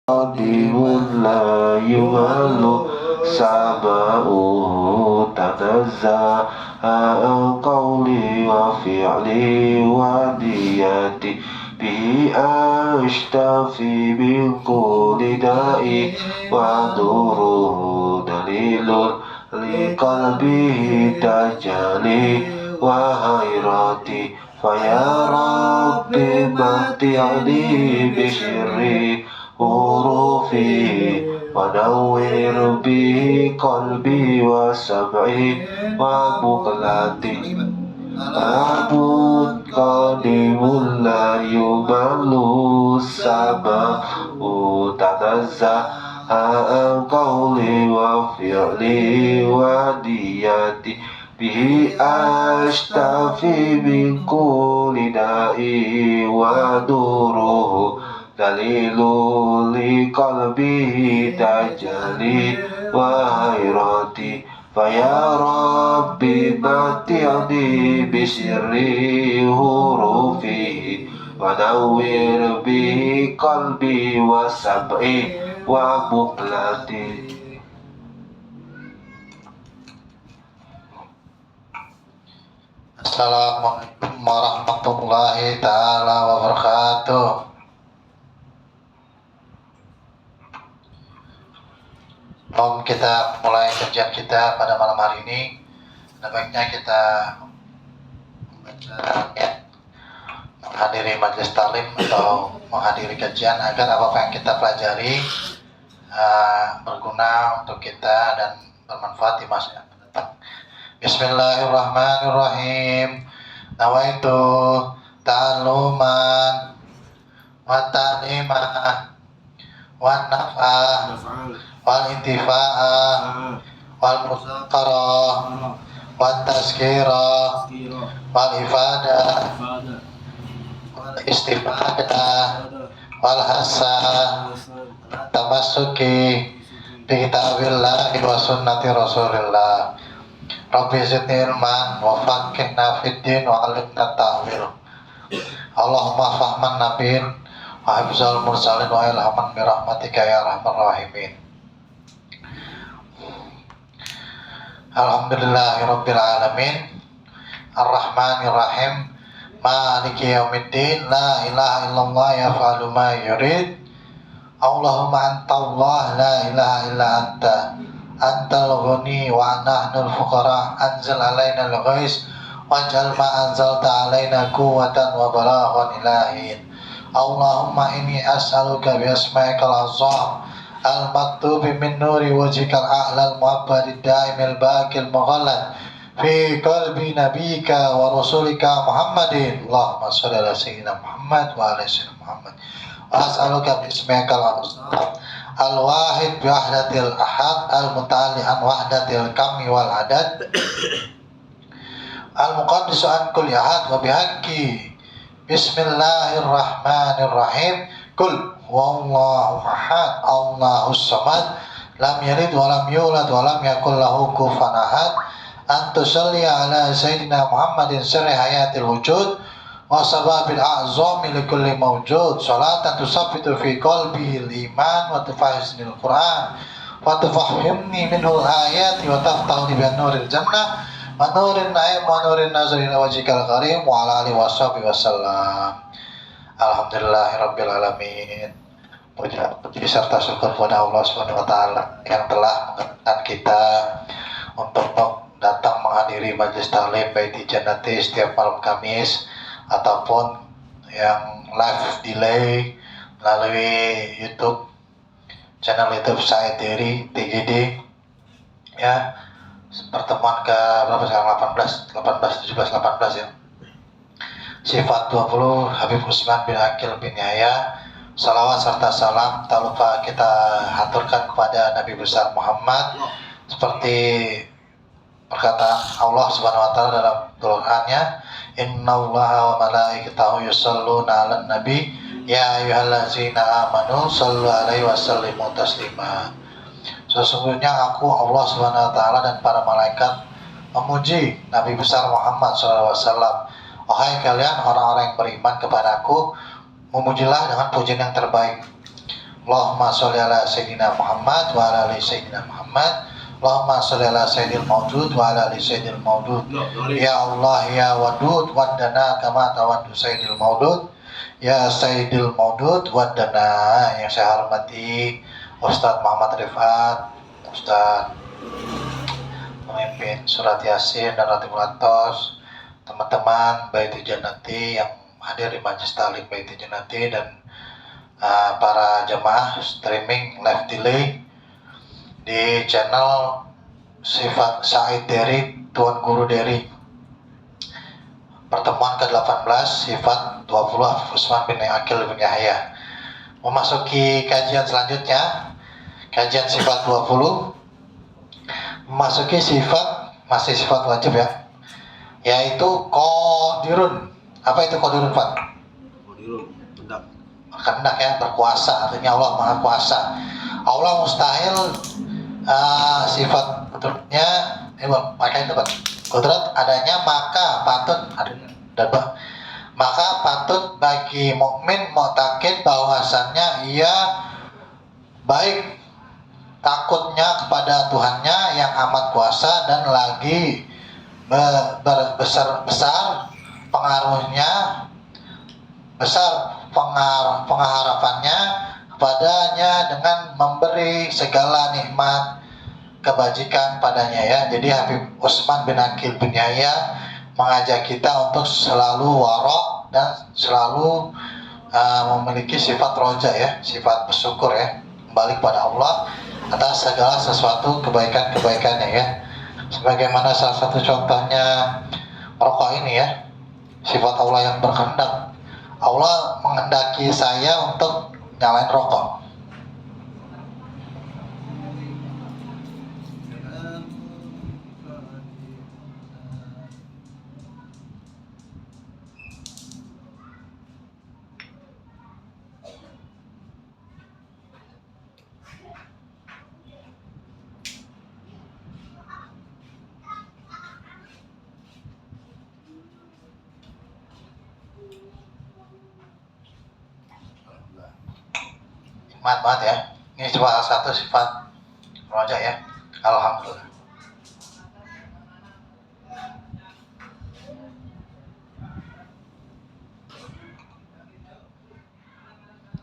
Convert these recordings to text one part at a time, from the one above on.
قديم لا يمل سماؤه تنزه عن قولي وفعلي ونيتي به أشتفي من كل داء ونوره دليل لقلبه تجلي وحيرتي فيا رب متعني بشر حروفه ونور به قلبي وسمعي ومقلتي Namun qadimun la yuballu sama tanazza an qawli wa fi'li wa diyati bihi ashtafi min kulli da'i wa nuruhu dalilu li qalbihi tajali wa hayrati Faya Rabbi mati'ni bisirri hurufihi wa nawwir bihi qalbi wa sab'i wa muqlati. Assalamualaikum warahmatullahi ta'ala wabarakatuh. Sebelum kita mulai kajian kita pada malam hari ini, baiknya kita membaca menghadiri majelis taklim atau menghadiri kajian agar apa yang kita pelajari berguna untuk kita dan bermanfaat di masa yang akan datang. Bismillahirrahmanirrahim. Nawaitu ta'alluman wa ta'limah wa naf'ah wal intifa'ah wal muzaqarah wal tazkirah wal ifadah wal istifadah wal hasah tamassuki bi kitabillah wa sunnati rasulillah. Rabbi zidni ilman wa faqihna fid din wa 'allimna ta'wil. Allahumma fahman nabiyyin wa hifzal mursalin wa ilhaman bi rahmatika ya arhamar rahimin. Alhamdulillahirabbil alamin arrahmanir rahim maliki yaumiddin la ilaha illallah yaf'alu ma yurid. Allahumma anta Allah la ilaha illa anta antal ghani wa nahnul fuqara anzil alaina al-ghais waj'al ma anzalta alaina quwwatan wa balaghan ilahin. Allahumma inni as'aluka bi asma'ikal azam al-maktubi min nuri wajhikal a'lal mu'abbadid da'imil baqil mughallad fi qalbi nabika wa rasulika Muhammadin. Allahumma shalli ala sayyidina Muhammad wa ala sayyidina Muhammad. Wa as'aluka bi ismikal azam al-wahid bi wahdatil ahad al-muta'alli an wahdatil kami wal adad al-muqaddisu an kulli ahad wa bihaqqi bismillahirrahmanirrahim kul wallahu ahad Allahus samad lam yalid wa lam yulad wa lam yakul lahu kufuwan ahad. Anta shalli ala sayyidina Muhammadin sirri hayatil wujud wa sababil a'zami li kulli mawjud salatan tusabbitu fi qalbi al-iman wa tufahisnil Qur'an wa tufahhimni minhu al-ayati wa taftahu li bi nuril jannah wa nurin na'im wa nurin nazri ila wajhikal karim wa ala alihi washabihi wasallam. Alhamdulillahirabbil alamin. Puji serta syukur kepada Allah Subhanahu wa taala yang telah mengenalkan kita untuk datang menghadiri majelis taklim baik di Jannati setiap malam Kamis ataupun yang live delay melalui YouTube channel YouTube saya Diri TGD ya. Pertemuan ke berapa sekarang? 18 ya. Sifat 20 Habib Usman bin Aqil bin Yahya. Salawat serta salam tak lupa kita haturkan kepada Nabi besar Muhammad seperti perkataan Allah Subhanahu wa taala dalam Qur'annya, innallaha wa malaikatahu yusholluna 'alan nabi ya ayyuhallazina amanu shallu 'alaihi wa sallimu taslima. Sesungguhnya aku Allah Subhanahu wa taala dan para malaikat memuji Nabi besar Muhammad sallallahu alaihi wasallam. Wahai kalian orang-orang yang beriman kepadaku, memujilah dengan pujian yang terbaik. Allahumma sholli ala sayyidina Muhammad wa ala ali sayyidina Muhammad. Allahumma sholli ala sayyidil mawjud wa ala ali sayyidil mawjud. Ya Allah ya wadud waddana kama tawaddu sayyidil mawjud. Ya sayyidil mawjud waddana. Yang saya hormati Ustadz Muhammad Rifat, Ustadz pemimpin Surat Yasin dan Ratibul Atos, teman-teman Baitul Jannati yang hadir di Majelis Ta'lim Baitul Jannati, dan para jemaah streaming live delay di channel Sifat Said Dery, Tuan Guru Dery. Pertemuan ke-18 Sifat 20 Usman bin Aqil bin Yahya. Memasuki kajian selanjutnya, kajian Sifat 20, memasuki sifat, masih sifat wajib ya, yaitu qadirun. Apa itu qadirun, Pak? Qadirun, hendak. Berkehendak ya, berkuasa, artinya Allah Maha Kuasa. Allah mustahil sifat bentuknya makanya dapat kudrat adanya, maka patut bagi mukmin mu'taqid bahwasannya ia baik takutnya kepada Tuhannya yang amat kuasa, dan lagi besar pengaruhnya, besar pengharapannya kepadanya dengan memberi segala nikmat kebajikan padanya ya. Jadi Habib Usman bin Aqil bin Yahya mengajak kita untuk selalu warok dan selalu memiliki sifat roja ya, sifat bersyukur ya, kembali kepada Allah atas segala sesuatu kebaikan-kebaikannya ya. Sebagaimana salah satu contohnya rokok ini ya, sifat Allah yang berkehendak. Allah menghendaki saya untuk nyalain rokok. Nikmat banget ya. Ini salah satu sifat roja ya. Alhamdulillah.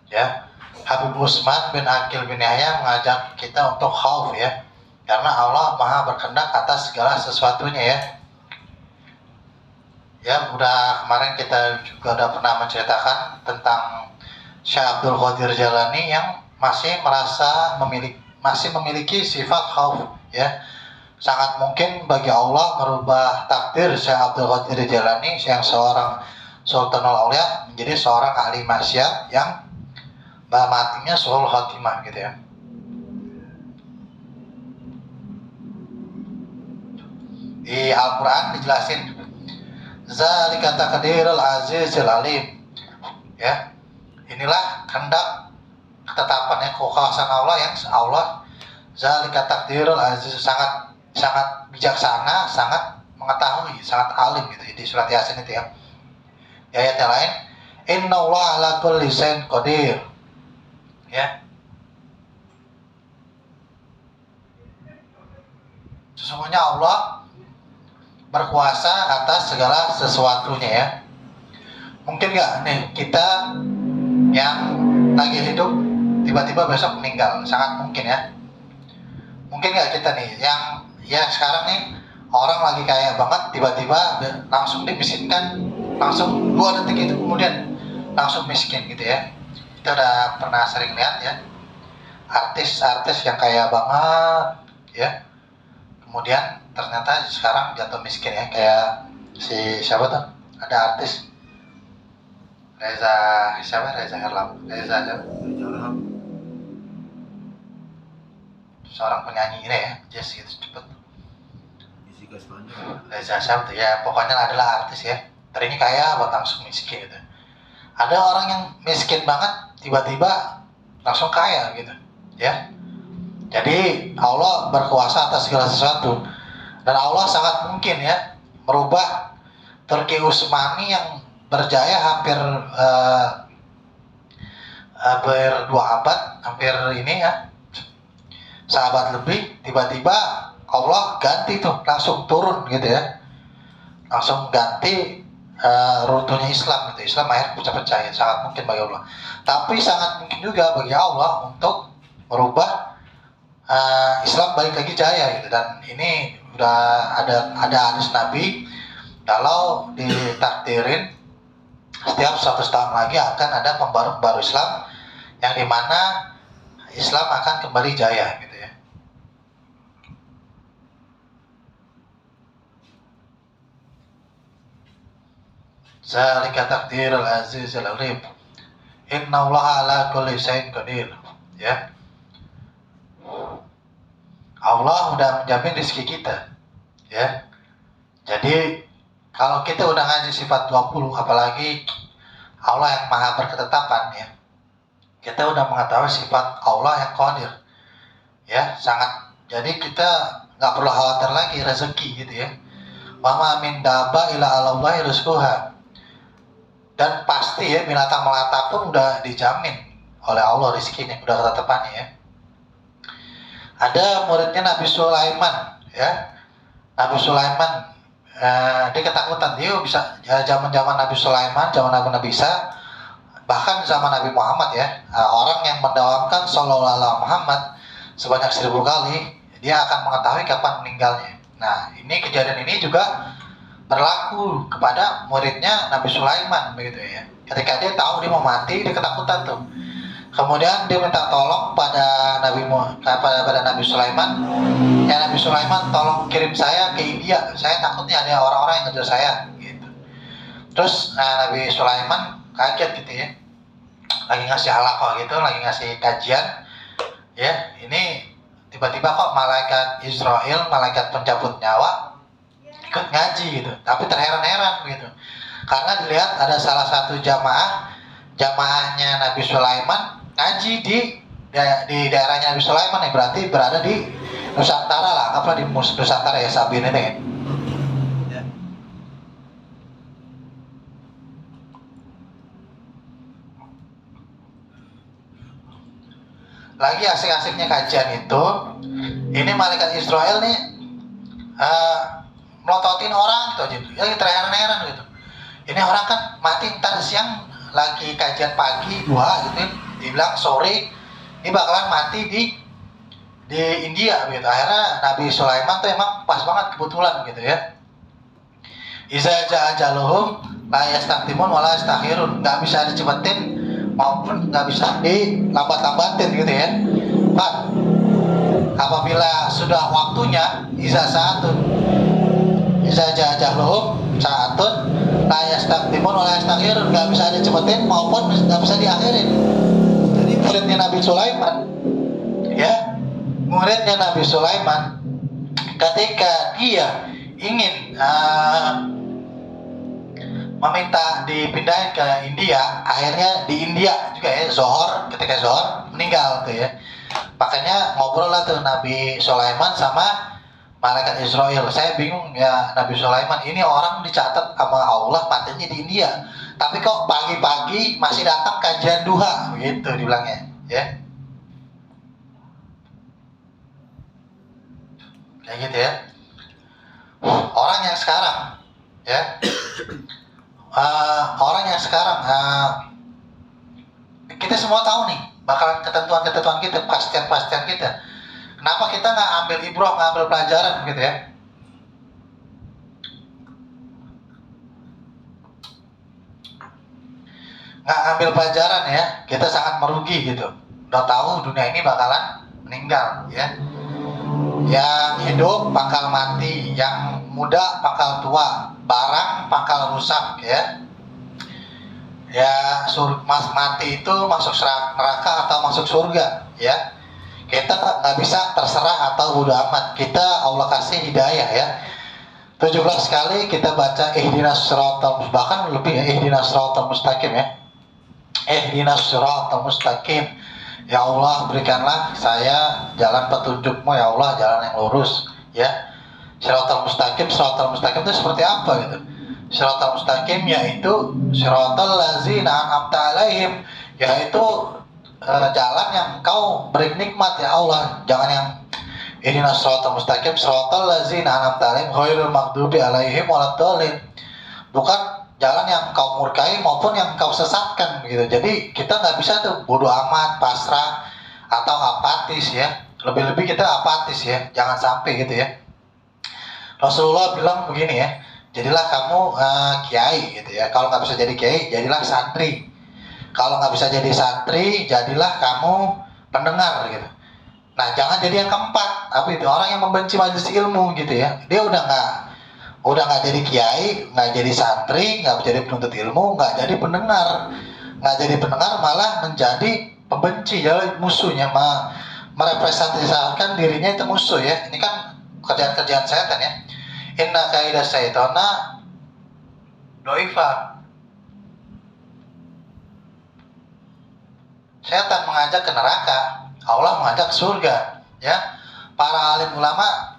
Ya, Habib Usman bin Aqil bin Yahya mengajak kita untuk khauf ya, karena Allah Maha berkehendak atas segala sesuatunya ya. Ya, udah kemarin kita juga udah pernah menceritakan tentang Syekh Abdul Qadir Jalani yang masih memiliki sifat khauf ya. Sangat mungkin bagi Allah merubah takdir Syekh Abdul Qadir Jalani yang seorang Sultanul Aulia menjadi seorang ahli maksiat yang matinya suhul khotimah gitu ya. Di Al-Quran dijelasin zalika taqdirul azizil alim ya. Inilah kehendak ketetapannya kekuasaan Allah yang Allah zalika taqdirul aziz, sangat bijaksana, sangat mengetahui, sangat alim gitu di surat Yasin itu ya. Di ayat yang lain innallaha ala kulli syai'in qadir ya. Sesungguhnya Allah berkuasa atas segala sesuatunya ya. Mungkin nggak nih kita yang lagi hidup tiba-tiba besok meninggal? Sangat mungkin ya. Mungkin nggak kita nih yang ya sekarang nih orang lagi kaya banget tiba-tiba langsung dimiskinkan, langsung 2 detik itu kemudian langsung miskin gitu ya. Kita udah pernah sering lihat ya, artis-artis yang kaya banget ya, kemudian ternyata sekarang jatuh miskin ya. Kayak si siapa tuh, ada artis Reza Herlam, seorang penyanyi ini ya, jazz gitu cepet. Reza siapa tuh ya, pokoknya adalah artis ya, tadinya kaya buat langsung miskin gitu. Ada orang yang miskin banget tiba-tiba langsung kaya gitu ya. Jadi Allah berkuasa atas segala sesuatu, dan Allah sangat mungkin ya merubah Turki Utsmani yang berjaya hampir hampir 2 abad, hampir ini ya, sahabat lebih, tiba-tiba Allah ganti tuh, langsung turun gitu ya, langsung ganti runtuhnya Islam gitu. Islam akhirnya pecah-pecah ya. Sangat mungkin bagi Allah, tapi sangat mungkin juga bagi Allah untuk merubah Islam balik lagi jaya gitu. Dan ini udah ada hadis Nabi kalau ditakdirin setiap 100 tahun lagi akan ada pembaru Islam yang dimana Islam akan kembali jaya gitu ya. Zalika takdirul azizil alim. Innallaha ala kulli syai'in qadir. Ya. Allah udah menjamin rezeki kita. Ya. Jadi kalau kita udah ngaji sifat 20, apalagi Allah yang maha berketetapan ya, kita udah mengetahui sifat Allah yang qadir ya, sangat. Jadi kita nggak perlu khawatir lagi rezeki gitu ya. Wa ma min dabba ila 'alallahi rizquha. Dan pasti ya, binatang melata pun udah dijamin oleh Allah rezekinya, udah ketetapannya ya. Ada muridnya Nabi Sulaiman ya. Nabi Sulaiman dia ketakutan, dia bisa zaman Nabi Sulaiman, zaman Nabi Isa, bahkan zaman Nabi Muhammad ya, orang yang mendawamkan Sallallahu Alaihi Muhammad sebanyak 1000 kali, dia akan mengetahui kapan meninggalnya. Nah, ini kejadian ini juga berlaku kepada muridnya Nabi Sulaiman begitu ya. Ketika dia tahu dia mau mati, dia ketakutan tuh. Kemudian dia minta tolong pada Nabi Sulaiman. Ya Nabi Sulaiman, tolong kirim saya ke India. Saya takutnya ada orang-orang yang ngejar saya gitu. Terus Nabi Sulaiman kaget gitu ya. Lagi ngasih halaqah gitu, lagi ngasih kajian. Ya, ini tiba-tiba kok malaikat Israel, malaikat pencabut nyawa ikut ngaji gitu. Tapi terheran-heran gitu. Karena dilihat ada salah satu jamaahnya Nabi Sulaiman ngaji di daerahnya Nabi Sulaiman ya, berarti berada di Nusantara lah, apa di Nusantara ya, Sabin ini kan. Ya. Lagi asik-asiknya kajian itu, ini malaikat Israel nih melototin orang gitu aja, lagi terheran-heran gitu. Ini orang kan mati ntar siang, lagi kajian pagi 2 gitu, dibilang sore ini bakalan mati di India gitu. Akhirnya Nabi Sulaiman tuh emang pas banget kebetulan gitu ya. Iza ja'a ajaluhum la yastaqdimun wa la yastakhirun. Enggak bisa dicepetin maupun enggak bisa dilambat-lambatin gitu ya. Pak, apabila sudah waktunya, iza ja'a ajaluhum sa'atun la yastaqdimun wa la yastakhirun. Enggak bisa dicepetin maupun enggak bisa diakhirin. Jadi muridnya Nabi Sulaiman ya, muridnya Nabi Sulaiman ketika dia ingin meminta dipindahin ke India, akhirnya di India juga ya, ketika Zohor meninggal tuh ya. Makanya ngobrol lah tuh Nabi Sulaiman sama malaikat Israel. Saya bingung ya, Nabi Sulaiman ini orang dicatat sama Allah matinya di India, tapi kok pagi-pagi masih datang kajian duha begitu dibilangnya ya. Kayak gitu ya. Orang yang sekarang ya, kita semua tahu nih bakalan ketentuan kita, pastian kita. Kenapa kita nggak ambil ibrah, nggak ambil pelajaran gitu ya? Nggak ambil pelajaran ya, kita sangat merugi gitu. Udah tahu dunia ini bakalan meninggal ya. Yang hidup bakal mati, yang muda bakal tua, barang bakal rusak ya. Ya, mati itu masuk neraka atau masuk surga ya. Kita nggak bisa terserah atau bodo amat. Kita Allah kasih hidayah ya. 17 kali kita baca ihdinas siratal mustaqim, bahkan lebih ya, ihdinas siratal mustaqim ya. Ihdinas siratal mustaqim. Ya Allah, berikanlah saya jalan petunjukmu ya Allah, jalan yang lurus ya. Siratal mustaqim itu seperti apa gitu? Siratal mustaqim yaitu siratal ladzina an'amta alaihim, yaitu jalan yang kau beri nikmat ya Allah. Jangan yang ihdinas shiratal mustaqim shiratal ladzina an'amta 'alaihim ghairil maghdubi alaihim waladdallin. Bukan jalan yang kau murkai maupun yang kau sesatkan gitu. Jadi kita nggak bisa tuh bodoh amat, pasrah atau apatis ya. Lebih-lebih kita apatis ya. Jangan sampai gitu ya. Rasulullah bilang begini ya. Jadilah kamu kiai gitu ya. Kalau nggak bisa jadi kiai, jadilah santri. Kalau nggak bisa jadi santri, jadilah kamu pendengar gitu. Nah, jangan jadi yang keempat. Apa itu? Orang yang membenci majelis ilmu gitu ya. Dia udah nggak jadi kiai, nggak jadi santri, nggak jadi penuntut ilmu, nggak jadi pendengar. Nggak jadi pendengar malah menjadi pembenci, ya musuhnya, merepresentasikan dirinya itu musuh ya. Ini kan kerjaan-kerjaan setan ya. Inna kaidah syaitana doifa. Setan mengajak ke neraka, Allah mengajak ke surga ya. Para alim ulama,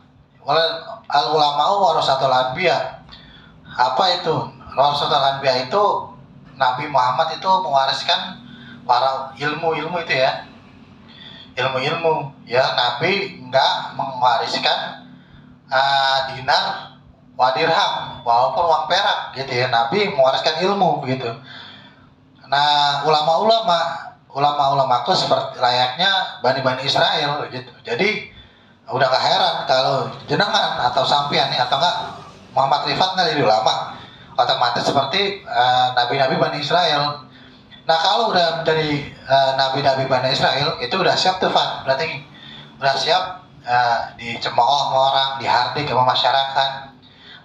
al ulama'u warasatul anbiya. Apa itu? Warasatul anbiya itu Nabi Muhammad itu mewariskan para ilmu-ilmu itu ya. Ilmu-ilmu ya. Nabi enggak mewariskan dinar wa dirham walaupun uang perak gitu ya. Nabi mewariskan ilmu gitu. Nah, ulama-ulamaku seperti layaknya Bani Israel gitu. Jadi udah gak heran kalau jenengan atau sampean atau enggak Muhammad Rifat nggak jadi ulama, otomatis seperti nabi-nabi Bani Israel. Nah, kalau udah menjadi nabi-nabi Bani Israel itu udah siap tuh Fan, berarti udah siap dicemooh sama orang, dihardik sama masyarakat,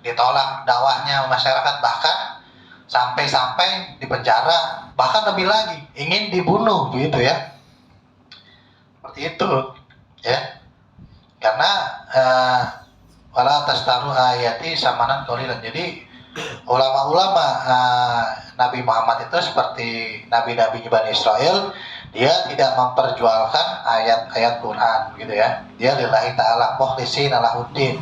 ditolak dakwahnya masyarakat, bahkan sampai-sampai di penjara, bahkan lebih lagi ingin dibunuh begitu ya. Seperti itu ya. Karena wala tastaru ayati samanan qalilan. Jadi ulama-ulama Nabi Muhammad itu seperti nabi-nabi Bani Israel, dia tidak memperjualkan ayat-ayat Quran gitu ya. Dia lillahi ta'ala mukhlishina lahuddin.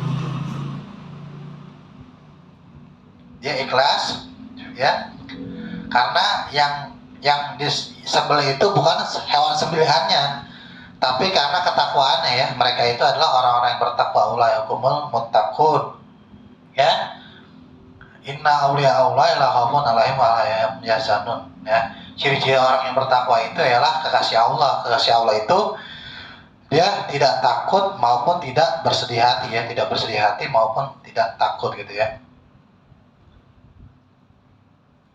Dia ikhlas ya. Karena yang disembelih itu bukan hewan sembelihannya, tapi karena ketakwaannya ya. Mereka itu adalah orang-orang yang bertakwa, ulaikumul muttaqun ya. Inna awliya Allah la khaufun 'alaihim wa la hum yahzanun ya. Ciri-ciri orang yang bertakwa itu ialah kekasih Allah. Kekasih Allah itu dia tidak takut maupun tidak bersedih hati ya, tidak bersedih hati maupun tidak takut gitu ya.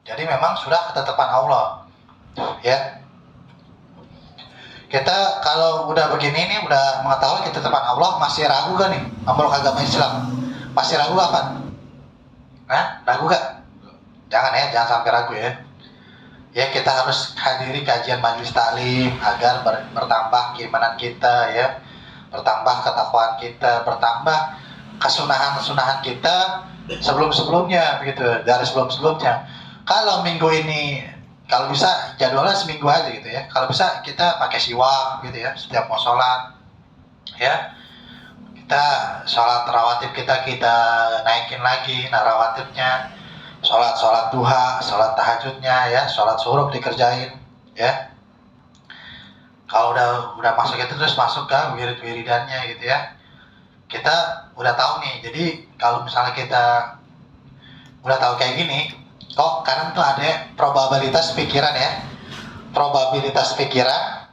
Jadi memang sudah ketetapan Allah ya. Kita kalau udah begini nih, udah mengetahui ketetapan Allah, masih ragu gak nih amal agama Islam? Masih ragu apa? Ragu gak? Jangan ya, jangan sampai ragu ya. Ya, kita harus hadiri kajian majelis taklim agar bertambah keimanan kita ya, bertambah ketakwaan kita, bertambah kesunahan-kesunahan kita sebelum-sebelumnya begitu, dari sebelum-sebelumnya. Kalau minggu ini, kalau bisa jadwalnya seminggu aja gitu ya. Kalau bisa kita pakai siwak gitu ya, setiap mau sholat ya. Kita sholat rawatib kita naikin lagi rawatibnya. Sholat duha, sholat tahajudnya ya, sholat suruh dikerjain ya. Kalau udah masuk itu terus masuk ke wirid-wiridannya gitu ya. Kita udah tahu nih. Jadi kalau misalnya kita udah tahu kayak gini, kok kadang tuh ada probabilitas pikiran ya. Probabilitas pikiran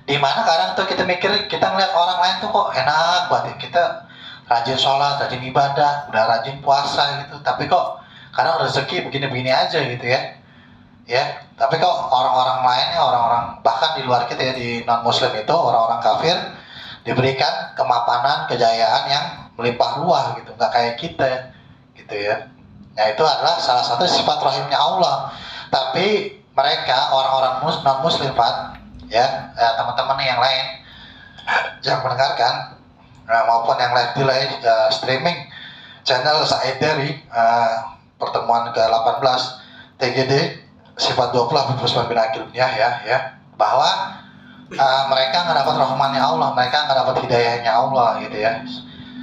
di mana kadang tuh kita mikir, kita ngeliat orang lain tuh kok enak banget ya. Kita rajin sholat, rajin ibadah, udah rajin puasa gitu, tapi kok kadang rezeki begini-begini aja gitu ya. Ya, tapi kok orang-orang lainnya, orang-orang bahkan di luar kita ya, di non-muslim itu, orang-orang kafir diberikan kemapanan, kejayaan yang melimpah ruah gitu, nggak kayak kita gitu ya. Nah, itu adalah salah satu sifat rahimnya Allah. Tapi mereka orang-orang non-muslim Pak ya, teman-teman yang lain yang mendengarkan maupun yang live di streaming channel Said dari pertemuan ke-18 TGD sifat 20 Habib Usman bin Aqil ya bahwa mereka nggak dapat rahmannya Allah, mereka nggak dapat hidayahnya Allah gitu ya.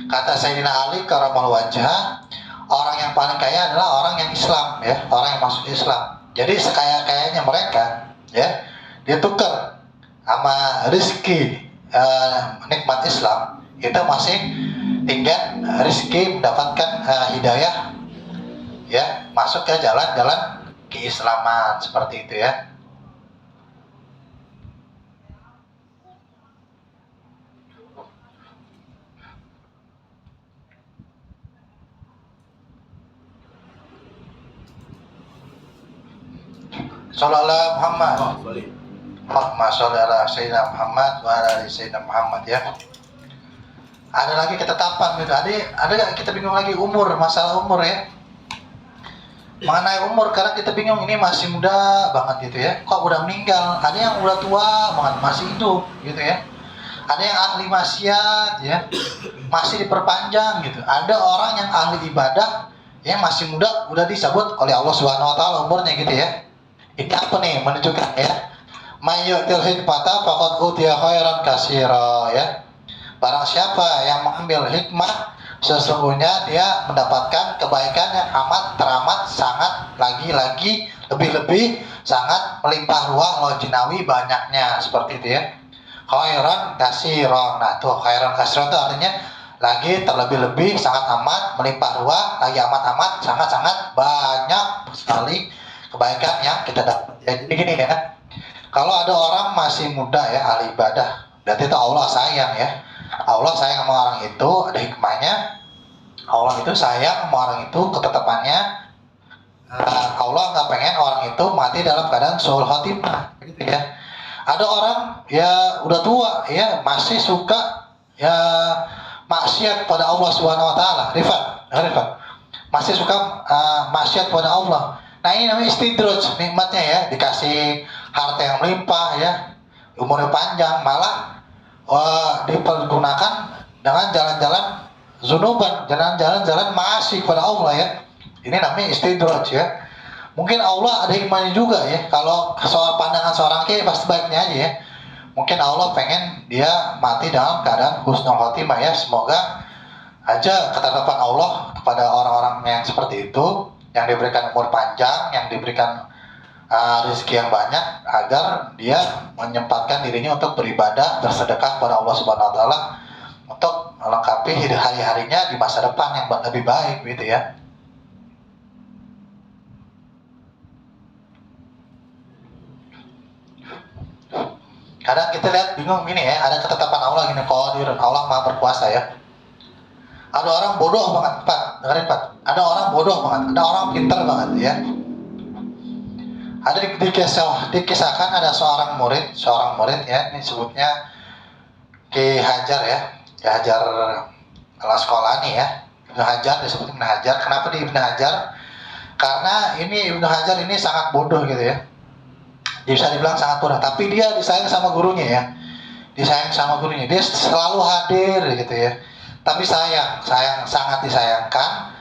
Kata Sayyidina Ali karamallahu wajhah, orang yang paling kaya adalah orang yang Islam ya, orang yang masuk Islam. Jadi sekaya-kayanya mereka ya, dia tukar sama rezeki nikmat Islam itu masih tinggal rezeki mendapatkan hidayah ya, masuk ke jalan-jalan keislaman seperti itu ya. Sallallahu Muhammad. Balik. Allahumma sholli ala sayyidina Muhammad wa ala ali sayyidina Muhammad ya. Ada lagi ketetapan gitu. Ada nggak kita bingung lagi masalah umur ya. Mengenai umur, karena kita bingung ini masih muda banget gitu ya. Kok udah meninggal? Ada yang udah tua banget masih hidup gitu ya. Ada yang ahli maksiat ya, masih diperpanjang gitu. Ada orang yang ahli ibadah yang masih muda udah disebut oleh Allah Subhanahu wa taala umurnya gitu ya. Ini apa nih menunjukkan ya? Mayyutil hikmata faqad utiya khairan katsira ya. Barang siapa yang mengambil hikmah, sesungguhnya dia mendapatkan kebaikan yang amat teramat sangat lagi-lagi lebih-lebih sangat melimpah ruah lojinawi banyaknya seperti itu ya. Khairan katsira. Nah, tuh khairan katsira itu artinya lagi terlebih-lebih sangat amat melimpah ruah, lagi amat-amat sangat-sangat banyak sekali kebaikan yang kita dapat. Ya, jadi gini ya. Kalau ada orang masih muda ya ahli ibadah, berarti itu Allah sayang ya. Allah sayang sama orang itu, ada hikmahnya. Allah itu sayang sama orang itu, ketetapannya Allah nggak pengen orang itu mati dalam keadaan suul khotimah, gitu ya. Ada orang ya udah tua ya masih suka ya maksiat pada Allah Subhanahu Wa Taala. Rifat, masih suka maksiat pada Allah. Nah ini namanya istidraj nikmatnya ya, dikasih harta yang melimpah ya, umurnya panjang, malah dipergunakan dengan jalan-jalan zunuban, jalan-jalan maasi kepada Allah ya. Ini namanya istidraj ya. Mungkin Allah ada hikmahnya juga ya. Kalau soal pandangan seorang kiai pasti baiknya aja ya. Mungkin Allah pengen dia mati dalam keadaan husnul khotimah ya. Semoga aja ketetapan Allah kepada orang-orang yang seperti itu, yang diberikan umur panjang, yang diberikan rezeki yang banyak, agar dia menyempatkan dirinya untuk beribadah, bersedekah kepada Allah Subhanahu Wa Taala untuk melengkapi hidup hari-harinya di masa depan yang lebih baik, gitu ya. Kadang kita lihat bingung gini ya, ada ketetapan Allah gini, qadir, Allah Maha berkuasa ya. Ada orang bodoh banget, Pak, dengerin Pak. Ada orang bodoh banget, ada orang pintar banget ya. Ada dikisahkan ada seorang murid ya, ini sebutnya Ki Hajar ya, Ki Hajar Al-Asqalani ya. Ibnu Hajar disebut Ibnu Hajar. Kenapa di Ibnu Hajar? Karena ini Ibnu Hajar ini sangat bodoh gitu ya. Dia bisa dibilang sangat bodoh, tapi dia disayang sama gurunya ya. Disayang sama gurunya, dia selalu hadir gitu ya. Tapi sangat disayangkan.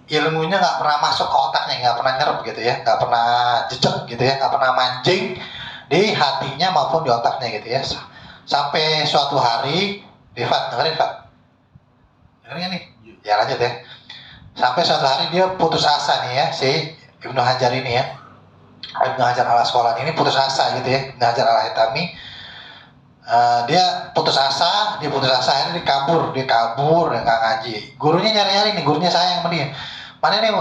Ilmunya nggak pernah masuk ke otaknya, nggak pernah nyerap gitu ya, nggak pernah jejak gitu ya, nggak pernah mancing di hatinya maupun di otaknya gitu ya. Sampai suatu hari, dengerin Pak, dengerin nih, ya lanjut ya. Sampai suatu hari dia putus asa nih ya, si Ibnu Hajar ini ya, Ibnu Hajar Al-Asqalani ini putus asa gitu ya, Ibnu Hajar Al-Haytami. Dia putus asa akhirnya dia kabur nggak ngaji. Gurunya nyari nih, gurunya sayang sama dia. Mana nih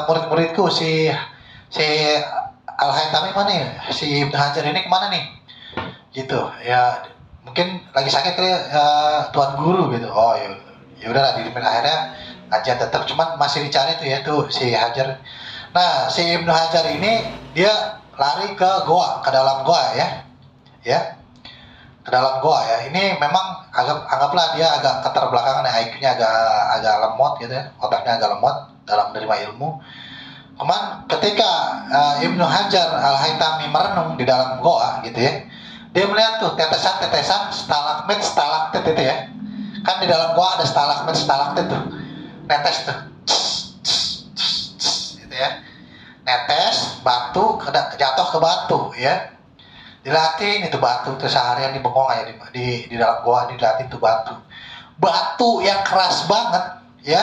murid-muridku si Al-Haytami mana nih, si Ibnu Hajar ini kemana nih, gitu ya. Mungkin lagi sakit kali tuan guru gitu. Oh ya udahlah, dirimin, akhirnya ngajian tetap, cuman masih dicari tuh ya tuh si Hajar. Nah si Ibnu Hajar ini dia lari ke dalam goa ya ke dalam goa ya. Ini memang anggaplah dia agak keterbelakangan ya, IQ-nya agak lemot gitu ya, otaknya agak lemot dalam menerima ilmu. Cuman ketika Ibnu Hajar Al-Haytami merenung di dalam goa gitu ya, dia melihat tuh tetesan-tetesan stalagmit itu ya. Kan di dalam goa ada stalagmit tuh, netes tuh, gitu ya, netes batu jatuh ke batu ya. Dilatih itu batu tuh seharian di bengong aja di dalam goa, dilatih tuh batu yang keras banget ya,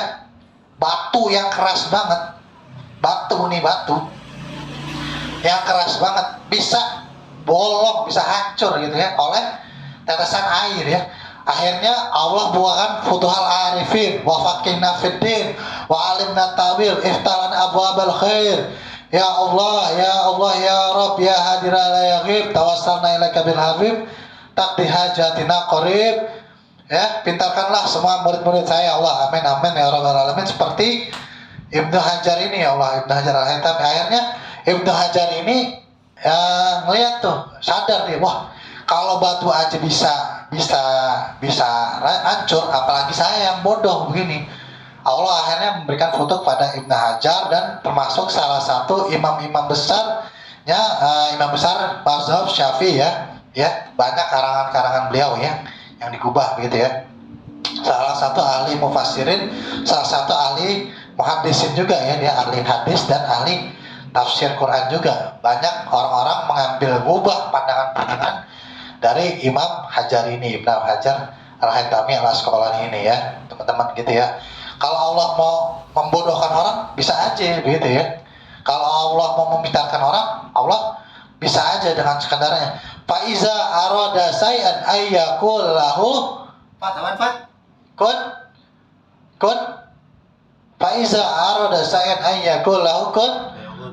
batu yang keras banget, batu yang keras banget bolong, bisa hancur gitu ya oleh tetesan air ya. Akhirnya Allah buahkan futuhal arifin wa faqihna fiddin wa alimna tawil iftalan abwabal khair. Ya Allah, ya Allah, ya Rabb, ya hadira la yaghib, tawassalna ilaika bil habib, taqdi hajatina qarib. Ya, pintarkanlah semua murid-murid saya Allah. Amin amin ya rabbal alamin. Seperti Ibnu Hajar ini ya Allah, Ibnu Hajar Al-Haytami. Akhirnya Ibnu Hajar ini ngeliat tuh, sadar dia, wah kalau batu aja bisa hancur, apalagi saya yang bodoh begini. Allah akhirnya memberikan foto pada Ibnu Hajar dan termasuk salah satu imam-imam besarnya, imam besar mazhab Syafi'i ya banyak karangan-karangan beliau ya yang digubah begitu ya. Salah satu ahli mufassirin, salah satu ahli muhaddisin juga ya, dia ahli hadis dan ahli tafsir Quran juga. Banyak orang-orang mengambil gubah pandangan-pandangan dari Imam Hajar ini, Ibnu Hajar Al-Haytami Al-Asqalani ini ya, teman-teman gitu ya. Kalau Allah mau membodohkan orang, bisa aja begitu ya. Kalau Allah mau memintarkan orang, Allah bisa aja dengan sekedarnya. Faiza arada say'an ayyakul lahu kun faiza arada say'an ayyakul lahu kun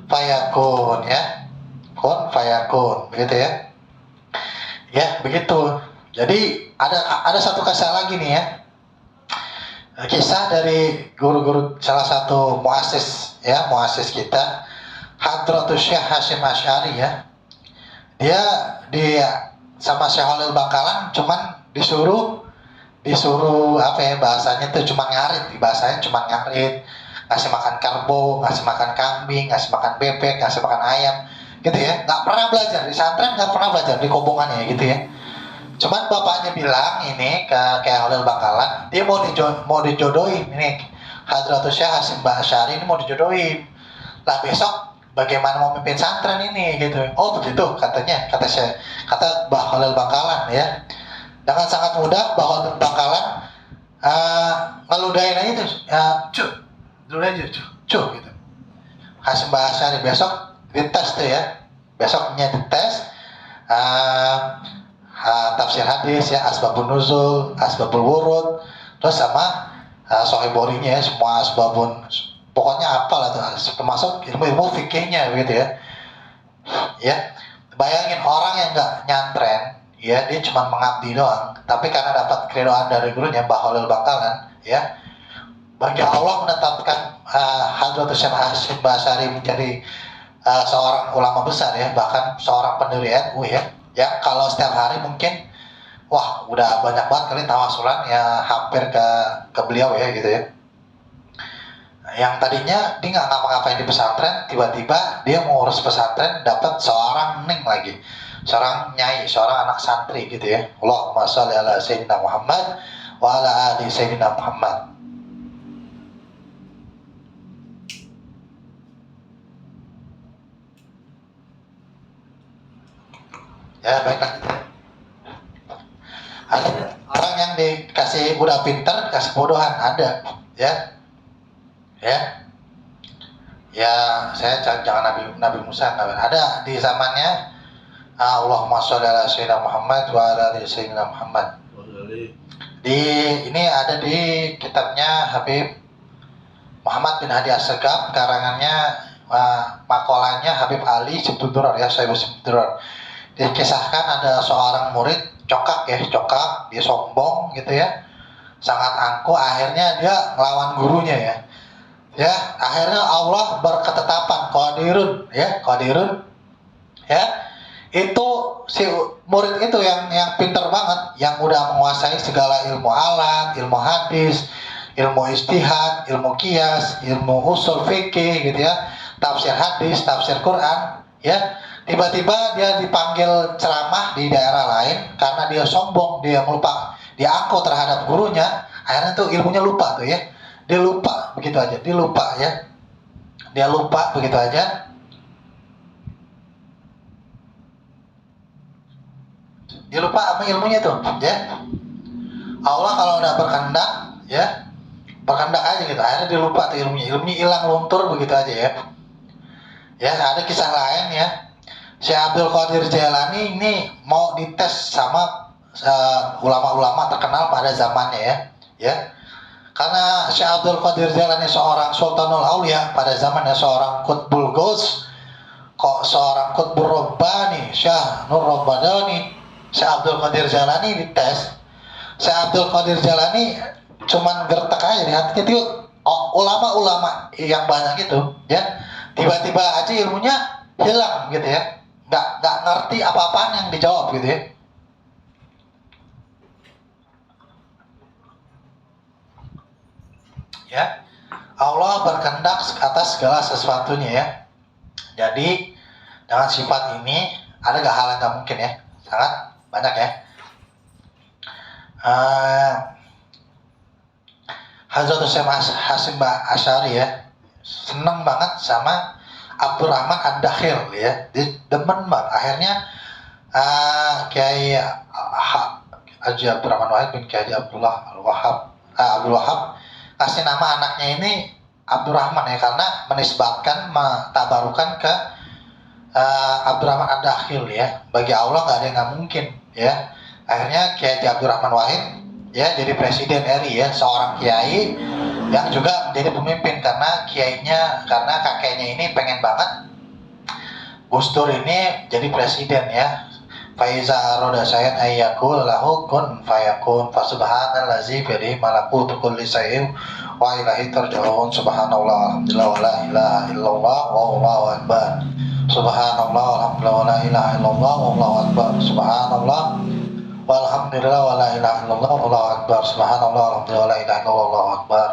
fayakun ya. Kun fayakun begitu ya. Ya, begitu. Jadi ada satu kisah lagi nih ya. Kisah dari guru-guru salah satu muassis kita, Hadratus Syekh Hasyim Asy'ari ya. Dia sama Syekh Khalil Bangkalan cuman disuruh apa ya bahasanya tuh, cuma ngarit, bahasanya cuma ngarit, ngasih makan karbo, ngasih makan kambing, ngasih makan bebek, ngasih makan ayam gitu ya. Nggak pernah belajar di santren, nggak pernah belajar di kobongannya gitu ya. Cuman bapaknya bilang ini ke Khalil Bangkalan, dia mau dijodohin ini, Hadratus Syekh Hasyim Asy'ari ini mau dijodohin. Lah besok bagaimana mau mimpin santren ini gitu. Oh begitu katanya, kata Mbah Khalil Bangkalan ya. Dengan sangat mudah Mbah Khalil Bangkalan ngeludahin aja tuh, dulu aja cu gitu. Hasyim Asy'ari besok dites tuh ya, besoknya dites tafsir hadis ya, asbabun nuzul, asbabul wurud, terus sama sohiborinya ya, semua asbabun, pokoknya apalah tuh, termasuk ilmu-ilmu fikihnya begitu ya. Ya, bayangin orang yang nggak nyantren, ya dia cuma mengabdi doang, tapi karena dapat keridhaan dari gurunya Mbah Khalil Bangkalan, ya, bagi Allah menetapkan Hadratus Syekh Hasyim Asy'ari menjadi seorang ulama besar ya, bahkan seorang pendiri NU ya. Ya kalau setiap hari mungkin wah udah banyak banget kali tawasulan ya, hampir ke beliau ya gitu ya. Yang tadinya dia nggak ngapa-ngapain di pesantren, tiba-tiba dia mau urus pesantren, dapat seorang ning lagi, seorang nyai, seorang anak santri gitu ya. Allahumma sholli ala sayyidina Muhammad wa ala ali sayyidina Muhammad. Ya baiklah. Ada orang yang dikasih budak pintar, kasih bodohan, ada ya. Saya jangan Nabi Musa, ada di zamannya. Allahumma sholli ala sayyidina Muhammad wa ala ali sayyidina Muhammad. Ini ada di kitabnya Habib Muhammad bin Hadi Assegaf, karangannya makolanya Habib Ali Simtudurar ya, Syekh Simtudurar. Dikisahkan ada seorang murid cokak, dia sombong gitu ya, sangat angkuh, akhirnya dia ngelawan gurunya ya, akhirnya Allah berketetapan qadirun ya, itu si murid itu yang pintar banget, yang udah menguasai segala ilmu alat, ilmu hadis, ilmu istihad, ilmu qiyas, ilmu usul fikih gitu ya, tafsir hadis, tafsir Quran ya. Tiba-tiba dia dipanggil ceramah di daerah lain karena dia sombong, dia melupa, dia angkuh terhadap gurunya, akhirnya tuh ilmunya lupa tuh ya. Dia lupa begitu aja, dia lupa begitu aja. Dia lupa apa ilmunya tuh ya. Allah kalau udah berkehendak ya, berkehendak aja gitu, akhirnya dia lupa tuh ilmunya hilang luntur begitu aja ya. Ya ada kisah lain ya. Syekh Abdul Qadir Jailani ini mau dites sama ulama-ulama terkenal pada zamannya ya. Karena Syekh Abdul Qadir Jailani seorang Sultanul Aulia pada zamannya, seorang Qutbul Ghaus, kok seorang Qutbur Rabbani, Syekh Nur Rabbani, Syekh Abdul Qadir Jailani dites. Syekh Abdul Qadir Jailani cuman gertek aja di hatinya itu, ulama-ulama yang banyak itu ya, tiba-tiba aja ilmunya hilang gitu ya, nggak ngerti apa-apaan yang dijawab gitu ya. Allah berkehendak atas segala sesuatunya ya. Jadi dengan sifat ini ada gak hal yang gak mungkin ya, sangat banyak ya. Hazrat Syekh Hasim Asy'ari ya seneng banget sama Abdurrahman Ad-Dakhil ya, dia demen banget. Akhirnya Kiai Haji Abdurrahman Wahid bin Kiai Abdul Wahab kasih nama anaknya ini Abdurrahman ya, karena menisbatkan, mentabarukan ke Abdurrahman Ad-Dakhil ya. Bagi Allah nggak ada yang nggak mungkin ya. Akhirnya Kiai Haji Abdurrahman Wahid ya jadi presiden RI ya, seorang kiai yang juga menjadi pemimpin karena kakeknya ini pengen banget Gus Dur ini jadi presiden ya. Faiza aroda sayyid ayyakul lahu kun fayakun fasubhanallazi biyadihi malakutu kulli syai'in wa ilaihi turja'un. Subhanallah alhamdulillah wa la ilaha illallah wallahu akbar. Subhanallah alhamdulillah wa la ilaha illallah wallahu akbar. Subhanallah walhamdulillah wa la ilaha illallah wallahu akbar. Subhanallah alhamdulillah wa la ilaha illallah wallahu akbar.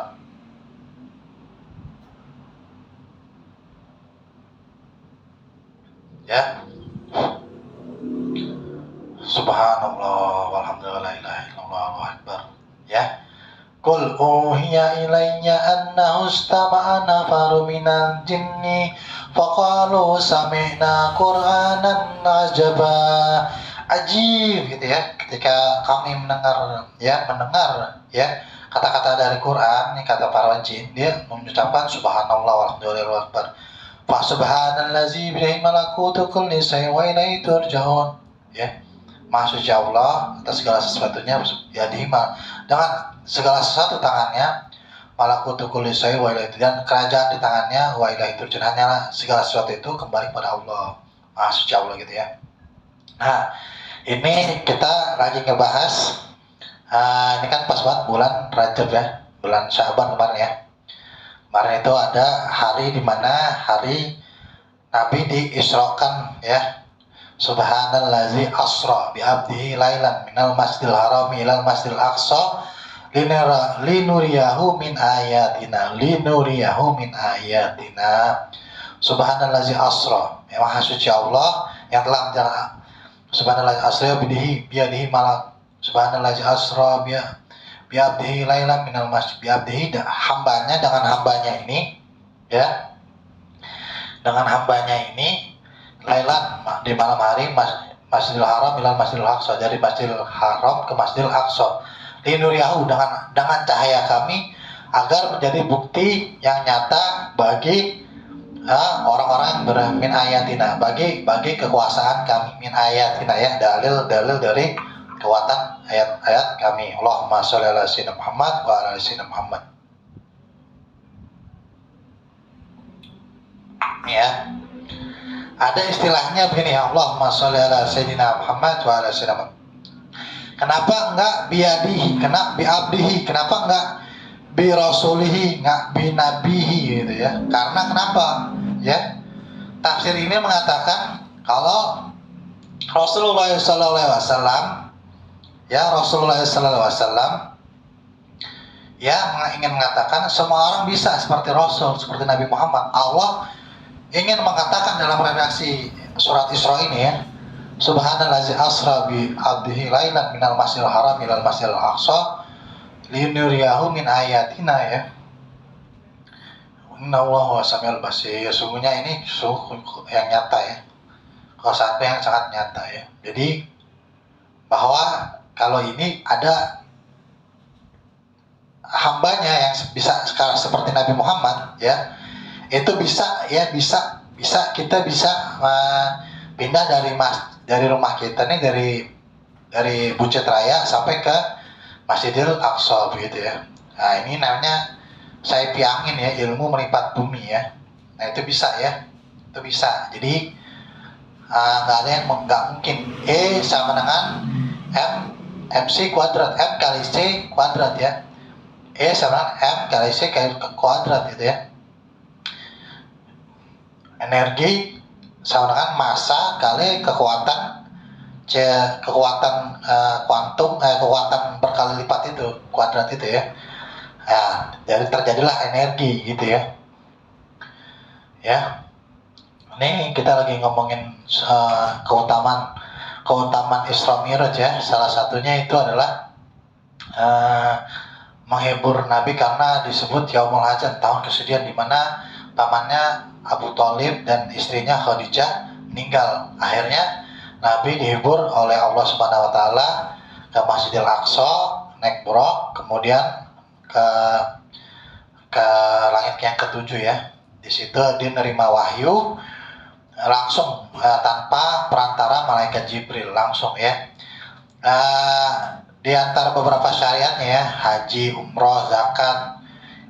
Ya. Subhanallah walhamdulillah la ilaha illallah wallahu akbar ya. Qul uhiya ilayya annahu istama'a nafaru minal jinni faqalu sami'na qur'anan ajaba. Ajib gitu ya, ketika kami mendengar ya kata-kata dari Quran, ini kata para jin, dia mengucapkan subhanallah walhamdulillah wallahu akbar. Fa subhanallazi biyadihi malakutu kulli syai'in wa ilaihi turja'un ya. Maha suci Allah atas segala sesuatunya ya, dengan segala sesuatu tangannya, malakutu kulli syai'in wa ilaihi, dan kerajaan di tangannya, wa ilaihi turja'un, hanyalah segala sesuatu itu kembali kepada Allah, Maha suci Allah gitu ya. Nah, ini kita lagi ngebahas ini kan pas banget bulan Rajab ya, bulan Sya'ban kemarin ya. Kemarin itu ada hari dimana hari Nabi diisrokan ya. Subhanallazi asra bi abdihi lailan minal masjidil harami ilal masjidil aqsa linuriyahu min ayatina. Subhanallazi asra, ya Maha suci Allah yang telah menjalankan. Subhanallazi asra biyadihi malak. Subhanallazi asra bi abdihi lailan minal masjid bi abdihi, hambanya dengan hambanya ini ya. Dengan hambanya ini lailan di malam hari Masjidil Haram ilal Masjidil Aqsa, dari Masjidil Haram ke Masjidil Aqsa. Linuriyahu, dengan cahaya kami agar menjadi bukti yang nyata bagi orang-orang yang bermin ayatina, bagi kekuasaan kami, min ayatina ya, dalil dari kekuatan ayat-ayat kami. Allahumma sholli ala sayyidina Muhammad wa ala sayyidina Muhammad ya. Ada istilahnya begini ya, Allahumma sholli ala sayyidina Muhammad wa ala sayyidina Muhammad. Kenapa enggak biadihi, kenapa biabdihi, kenapa enggak bi rasulihi, enggak bi nabihi gitu ya? Karena kenapa? Ya. Tafsir ini mengatakan kalau Rasulullah sallallahu alaihi wasallam ya, Rasulullah sallallahu alaihi wasallam ya ingin mengatakan semua orang bisa seperti Rasul, seperti Nabi Muhammad. Allah ingin mengatakan dalam redaksi surat Isra ini ya, subhanallazi asra bi abdihi lailan minal masjidil haram ilal masjidil aqsa linuriyahu min ayatina ya. Innallaha wasami'ul basir. Sungguhnya ini yang nyata ya, sesuatu yang sangat nyata ya. Jadi bahwa kalau ini ada hambanya yang bisa sekarang seperti Nabi Muhammad ya, itu bisa kita bisa pindah dari rumah kita nih, dari Buncit Raya sampai ke Masjidil Aqsa begitu ya. Nah ini namanya saya piangin ya, ilmu melipat bumi ya. Nah itu bisa ya, itu bisa. Jadi nggak ada yang nggak mungkin. E sama dengan MC kuadrat, M kali C kuadrat ya. E sama dengan M kali C kali kuadrat gitu ya. Energi sama dengan massa kali kekuatan kuantum, kekuatan berkali lipat itu, kuadrat itu ya. Nah, jadi terjadilah energi gitu ya. Ya. Ini kita lagi ngomongin keutamaan Isra Mi'raj ya. Salah satunya itu adalah menghibur Nabi karena disebut Yaumul Hazan, tahun kesedihan, di mana pamannya Abu Thalib dan istrinya Khadijah meninggal. Akhirnya Nabi dihibur oleh Allah Subhanahu wa taala ke Masjidil Aqsa, naik buraq, kemudian ke langit yang ketujuh ya. Di situ dia nerima wahyu langsung tanpa perantara malaikat Jibril, langsung ya. Di antara beberapa syariatnya ya, haji, umroh, zakat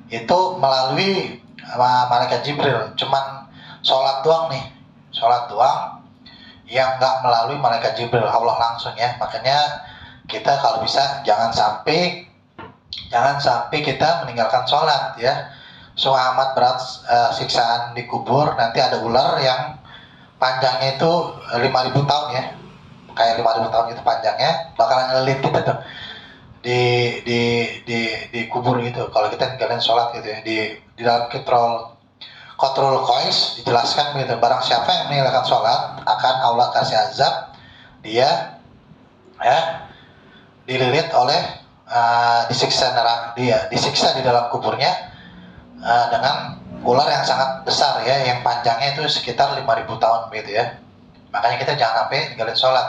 itu melalui malaikat Jibril. Cuman sholat doang nih, sholat doang yang nggak melalui malaikat Jibril, Allah langsung ya. Makanya kita kalau bisa jangan sampai kita meninggalkan sholat ya. So amat berat siksaan di kubur, nanti ada ular yang panjangnya itu 5.000 tahun ya, kayak 5.000 tahun itu panjangnya, bakalan ngelilit kita tuh di kubur gitu kalau kita ninggalin sholat gitu ya. Di dalam Qatrul Qais dijelaskan begitu, barang siapa yang meninggalkan sholat akan Allah kasih azab, dia ya dililit oleh disiksa di dalam kuburnya dengan ular yang sangat besar ya, yang panjangnya itu sekitar 5.000 tahun begitu ya. Makanya kita jangan sampai ninggalin sholat.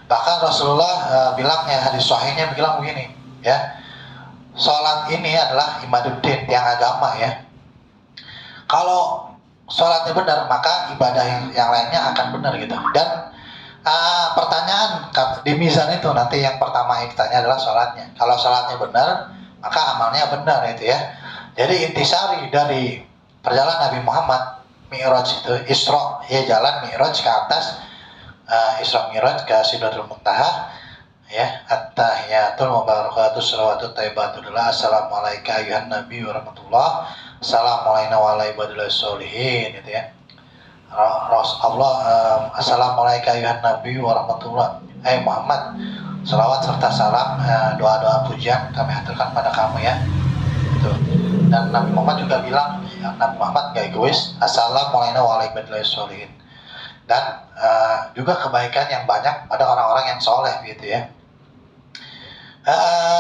Bahkan Rasulullah bilang ya, hadis sahihnya bilang begini ya, sholat ini adalah imaduddin, tiang agama ya. Kalau sholatnya benar, maka ibadah yang lainnya akan benar gitu. Dan pertanyaan di mizan itu nanti yang pertama yang ditanya adalah sholatnya. Kalau sholatnya benar, maka amalnya benar itu ya. Jadi intisari dari perjalanan Nabi Muhammad Mi'raj itu, Isra ya, jalan Mi'raj ke atas, Isra Mi'raj ke Sidratul Muntaha ya. At-tahiyatul mubarakatus salawatut thayyibatullah, assalamualaikum ayuhan nabi wa rahmatullah, assalamualaikum warahmatullahi wabarakatuh gitu ya. Allah, assalamualaikum ayuhan nabi wa rahmatullah, Muhammad, salawat serta salam, doa-doa pujian kami haturkan pada kamu ya gitu. Dan Nabi Muhammad juga bilang ya, Nabi Muhammad gak egois, assalamualaikum warahmatullahi wabarakatuh. Dan juga kebaikan yang banyak pada orang-orang yang soleh gitu ya.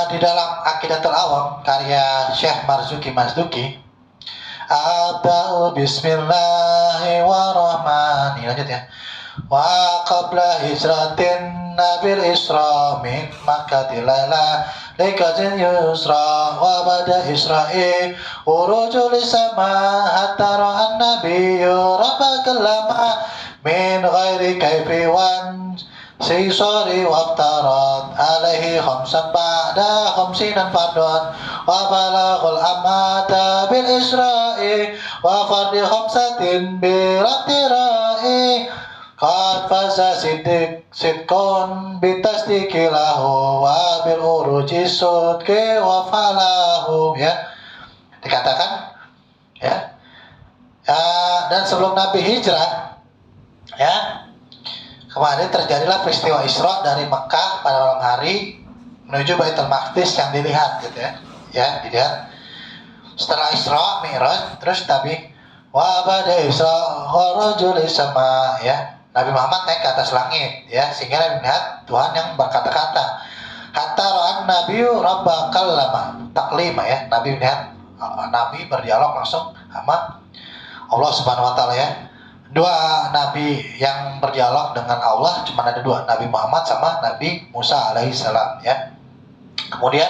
Di dalam Aqidatul Awam karya Syekh Marzuki Mazduki, Abda'u bismillahirrahmanirrahim, lanjut ya. Wa qabla hijratin nabil isra min makkatil laila likazin yusra wa bada isra'i urujul sama hatta ra'an nabiyyu rabbakal lama min ghairi kaifi wan sisori waftarat alaihi khamsan ba'da khamsinan fardun wa balaghul amata bil isra'i wa fardi khamsatin biratira'i qad fasa sidkun bitasdiki lahu wa bil uruji sudki wa falahu ya. Dikatakan ya, dan sebelum Nabi hijrah ya, kemarin terjadilah peristiwa Isra dari Mekah pada malam hari menuju Baitul Maqdis yang dilihat gitu ya. Ya, dilihat. Setelah Isra Mi'raj terus Nabi wa bada Isra kharajul sama ya. Nabi Muhammad naik ke atas langit ya, sehingga Nabi melihat Tuhan yang berkata-kata. Hatta ra'an nabiyyu rabbakal lama, taklima ya. Nabi melihat Nabi berdialog langsung sama Allah Subhanahu wa taala ya. Dua nabi yang berdialog dengan Allah cuma ada dua, Nabi Muhammad sama Nabi Musa alaihissalam ya. Kemudian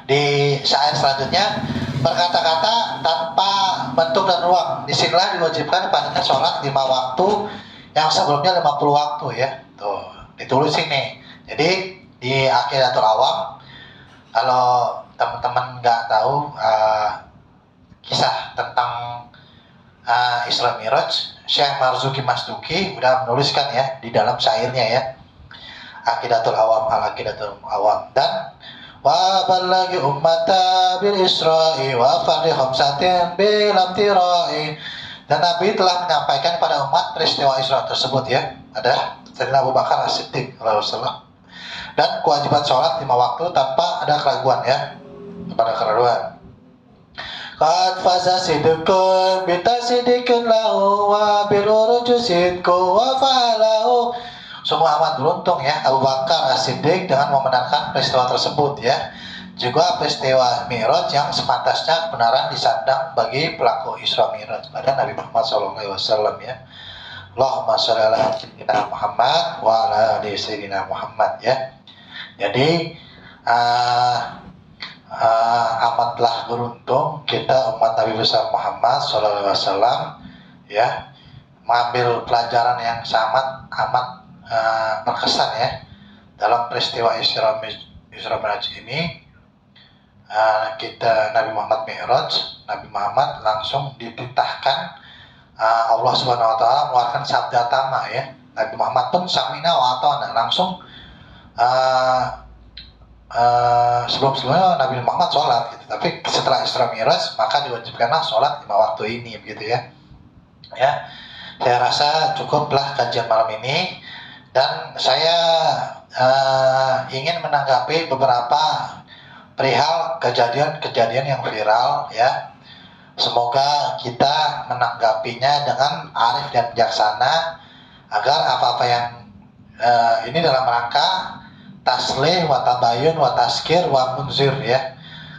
di syair selanjutnya berkata-kata tanpa bentuk dan ruang. Disinilah diwajibkan padanya sholat 5 waktu Yang sebelumnya 50 waktu ya. Tuh, ditulis ini. Jadi di Aqidatul Awam, kalau teman-teman nggak tahu kisah tentang Isra Miraj, Syekh Marzuki Masduki udah menuliskan ya di dalam syairnya ya, Aqidatul Awam, Al-Aqidatul Awam. Dan wa ballagi ummata bil isra'i wa fadli khamsatin bil amtirai. Dan Nabi telah menyampaikan kepada umat peristiwa Isra tersebut ya. Ada Sayyidina Abu Bakar As-Siddiq Rasulullah. Dan kewajiban sholat 5 waktu tanpa ada keraguan ya. Tanpa ada keraguan. Qad faza sidqun bitasidikun lahu wa bil uruju sidqu wa fa'alahu. Semua amat beruntung ya Abu Bakar As-Siddiq dengan membenarkan peristiwa tersebut ya. Juga peristiwa Mi'raj yang sepantasnya kebenaran disandang bagi pelaku Isra Mi'raj pada Nabi Muhammad SAW ya. Allahumma sholli ala sayyidina Muhammad wa ala ali sayyidina Muhammad ya. Jadi amatlah beruntung kita umat Nabi besar Muhammad SAW ya, mengambil pelajaran yang sangat amat berkesan ya dalam peristiwa Isra Mi'raj ini. Kita Nabi Muhammad Mi'raj, Nabi Muhammad langsung dititahkan Allah Subhanahu wa taala mengeluarkan sabda tama ya. Nabi Muhammad pun samina wa ata'na, langsung sebelum-sebelumnya Nabi Muhammad sholat gitu. Tapi setelah Isra Mi'raj maka diwajibkanlah sholat 5 waktu ini begitu ya. Ya, saya rasa cukuplah kajian malam ini, dan saya ingin menanggapi beberapa perihal kejadian-kejadian yang viral ya. Semoga kita menanggapinya dengan arif dan bijaksana, agar apa-apa yang ini dalam rangka taslih wa tabayun wa taskir wa munzir ya.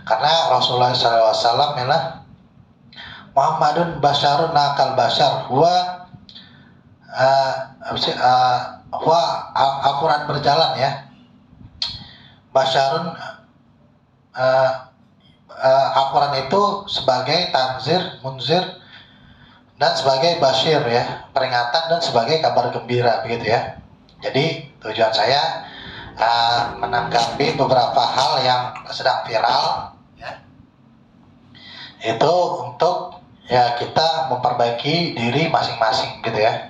Karena Rasulullah SAW adalah Muhammadun basyarun nakal basyar wa Al-Quran berjalan ya. Basyarun Al-Quran itu sebagai tanzir, munzir, dan sebagai basyir ya, peringatan dan sebagai kabar gembira begitu ya. Jadi tujuan saya menanggapi beberapa hal yang sedang viral ya, itu untuk ya kita memperbaiki diri masing-masing gitu ya.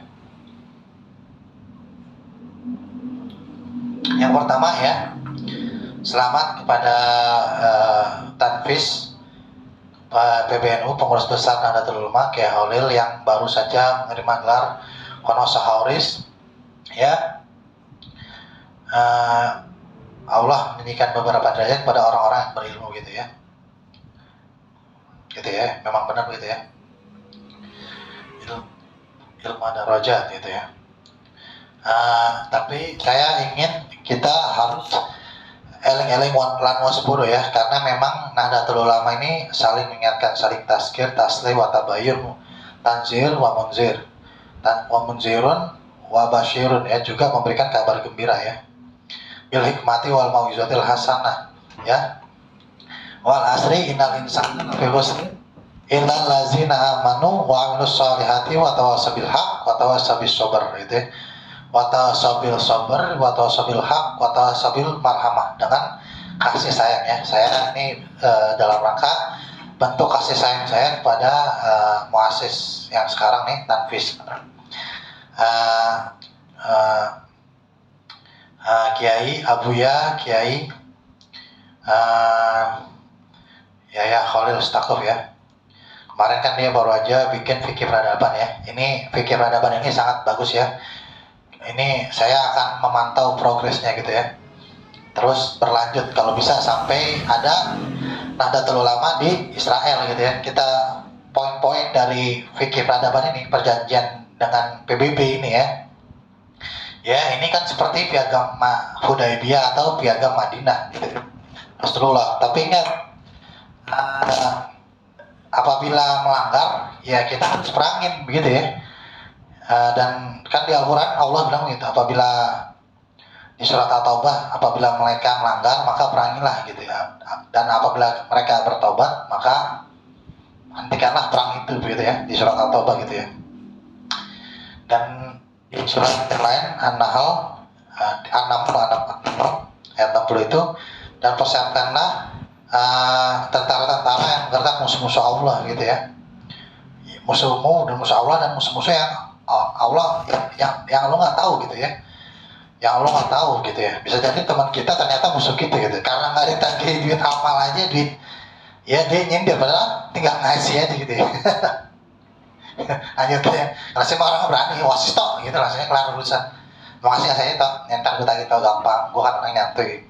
Yang pertama ya, selamat kepada Tanfis PBNU, pengurus besar Nahdlatul Ulama Kiai Holil yang baru saja menerima gelar Honoris Causa ya. Allah meninggikan beberapa derajat pada orang-orang yang berilmu gitu ya. Gitu ya, memang benar gitu ya. Ilmu darajat gitu ya. Tapi saya ingin kita harus eling-eling lan waspuro ya, karena memang Nahdlatul Ulama ini saling mengingatkan, saling tazkir, taslih wa tabayyun, tanzir wa munzir, wa munzirun wa basyirun ya, juga memberikan kabar gembira ya. Bil hikmati wal mau'izatil hasanah ya. Wal asri innal insana lafi khusr illal ladzina amanu wa amilus solihati wa tawassaw bil haqq wa tawassaw bis sabr gitu ya. Wa tawassaw bil sabr wa tawassaw bil haqq wa tawassaw bil marhamah, dengan kasih sayang ya. Saya ini dalam rangka bentuk kasih sayang saya kepada muassis yang sekarang nih, Tanfis. Kiai Abuya, Kiai Yahya Khalil Stakuf ya. Kemarin kan dia baru aja bikin fikih peradaban ya. Ini fikih peradaban ini sangat bagus ya. Ini saya akan memantau progresnya gitu ya. Terus berlanjut kalau bisa sampai ada Nahdlatul Ulama di Israel gitu ya. Kita poin-poin dari fikih peradaban ini, perjanjian dengan PBB ini ya. Ya, ini kan seperti piagam Hudaybiyah atau piagam Madinah gitu. Rasulullah. Tapi ingat, apabila melanggar ya kita harus perangin begitu ya. Dan kan di Al-Quran Allah bilang gitu, apabila di surat At-Taubah, apabila mereka melanggar maka perangilah gitu ya. Dan apabila mereka bertobat maka hentikanlah perang itu begitu ya, di surat At-Taubah gitu ya. Dan di surat yang lain An-Nahl 60 ayat 60 itu, dan persiapkanlah tentara-tentara yang menggertak musuh-musuh Allah gitu ya. Musuhmu dan musuh Allah dan musuh-musuh yang Allah yang lo nggak tahu gitu ya, yang lo nggak tahu gitu ya. Bisa jadi teman kita ternyata musuh kita gitu, karena nggak ditagih duit amal aja, duit ya dia nyindir, padahal tinggal ngasih aja gitu ya. Lanjut ya, rasanya orang berani wasis tok gitu, rasanya kelar urusan. Makasih ya saya tok, ntar gue tagih tau gampang, gue kan orang nyantuy.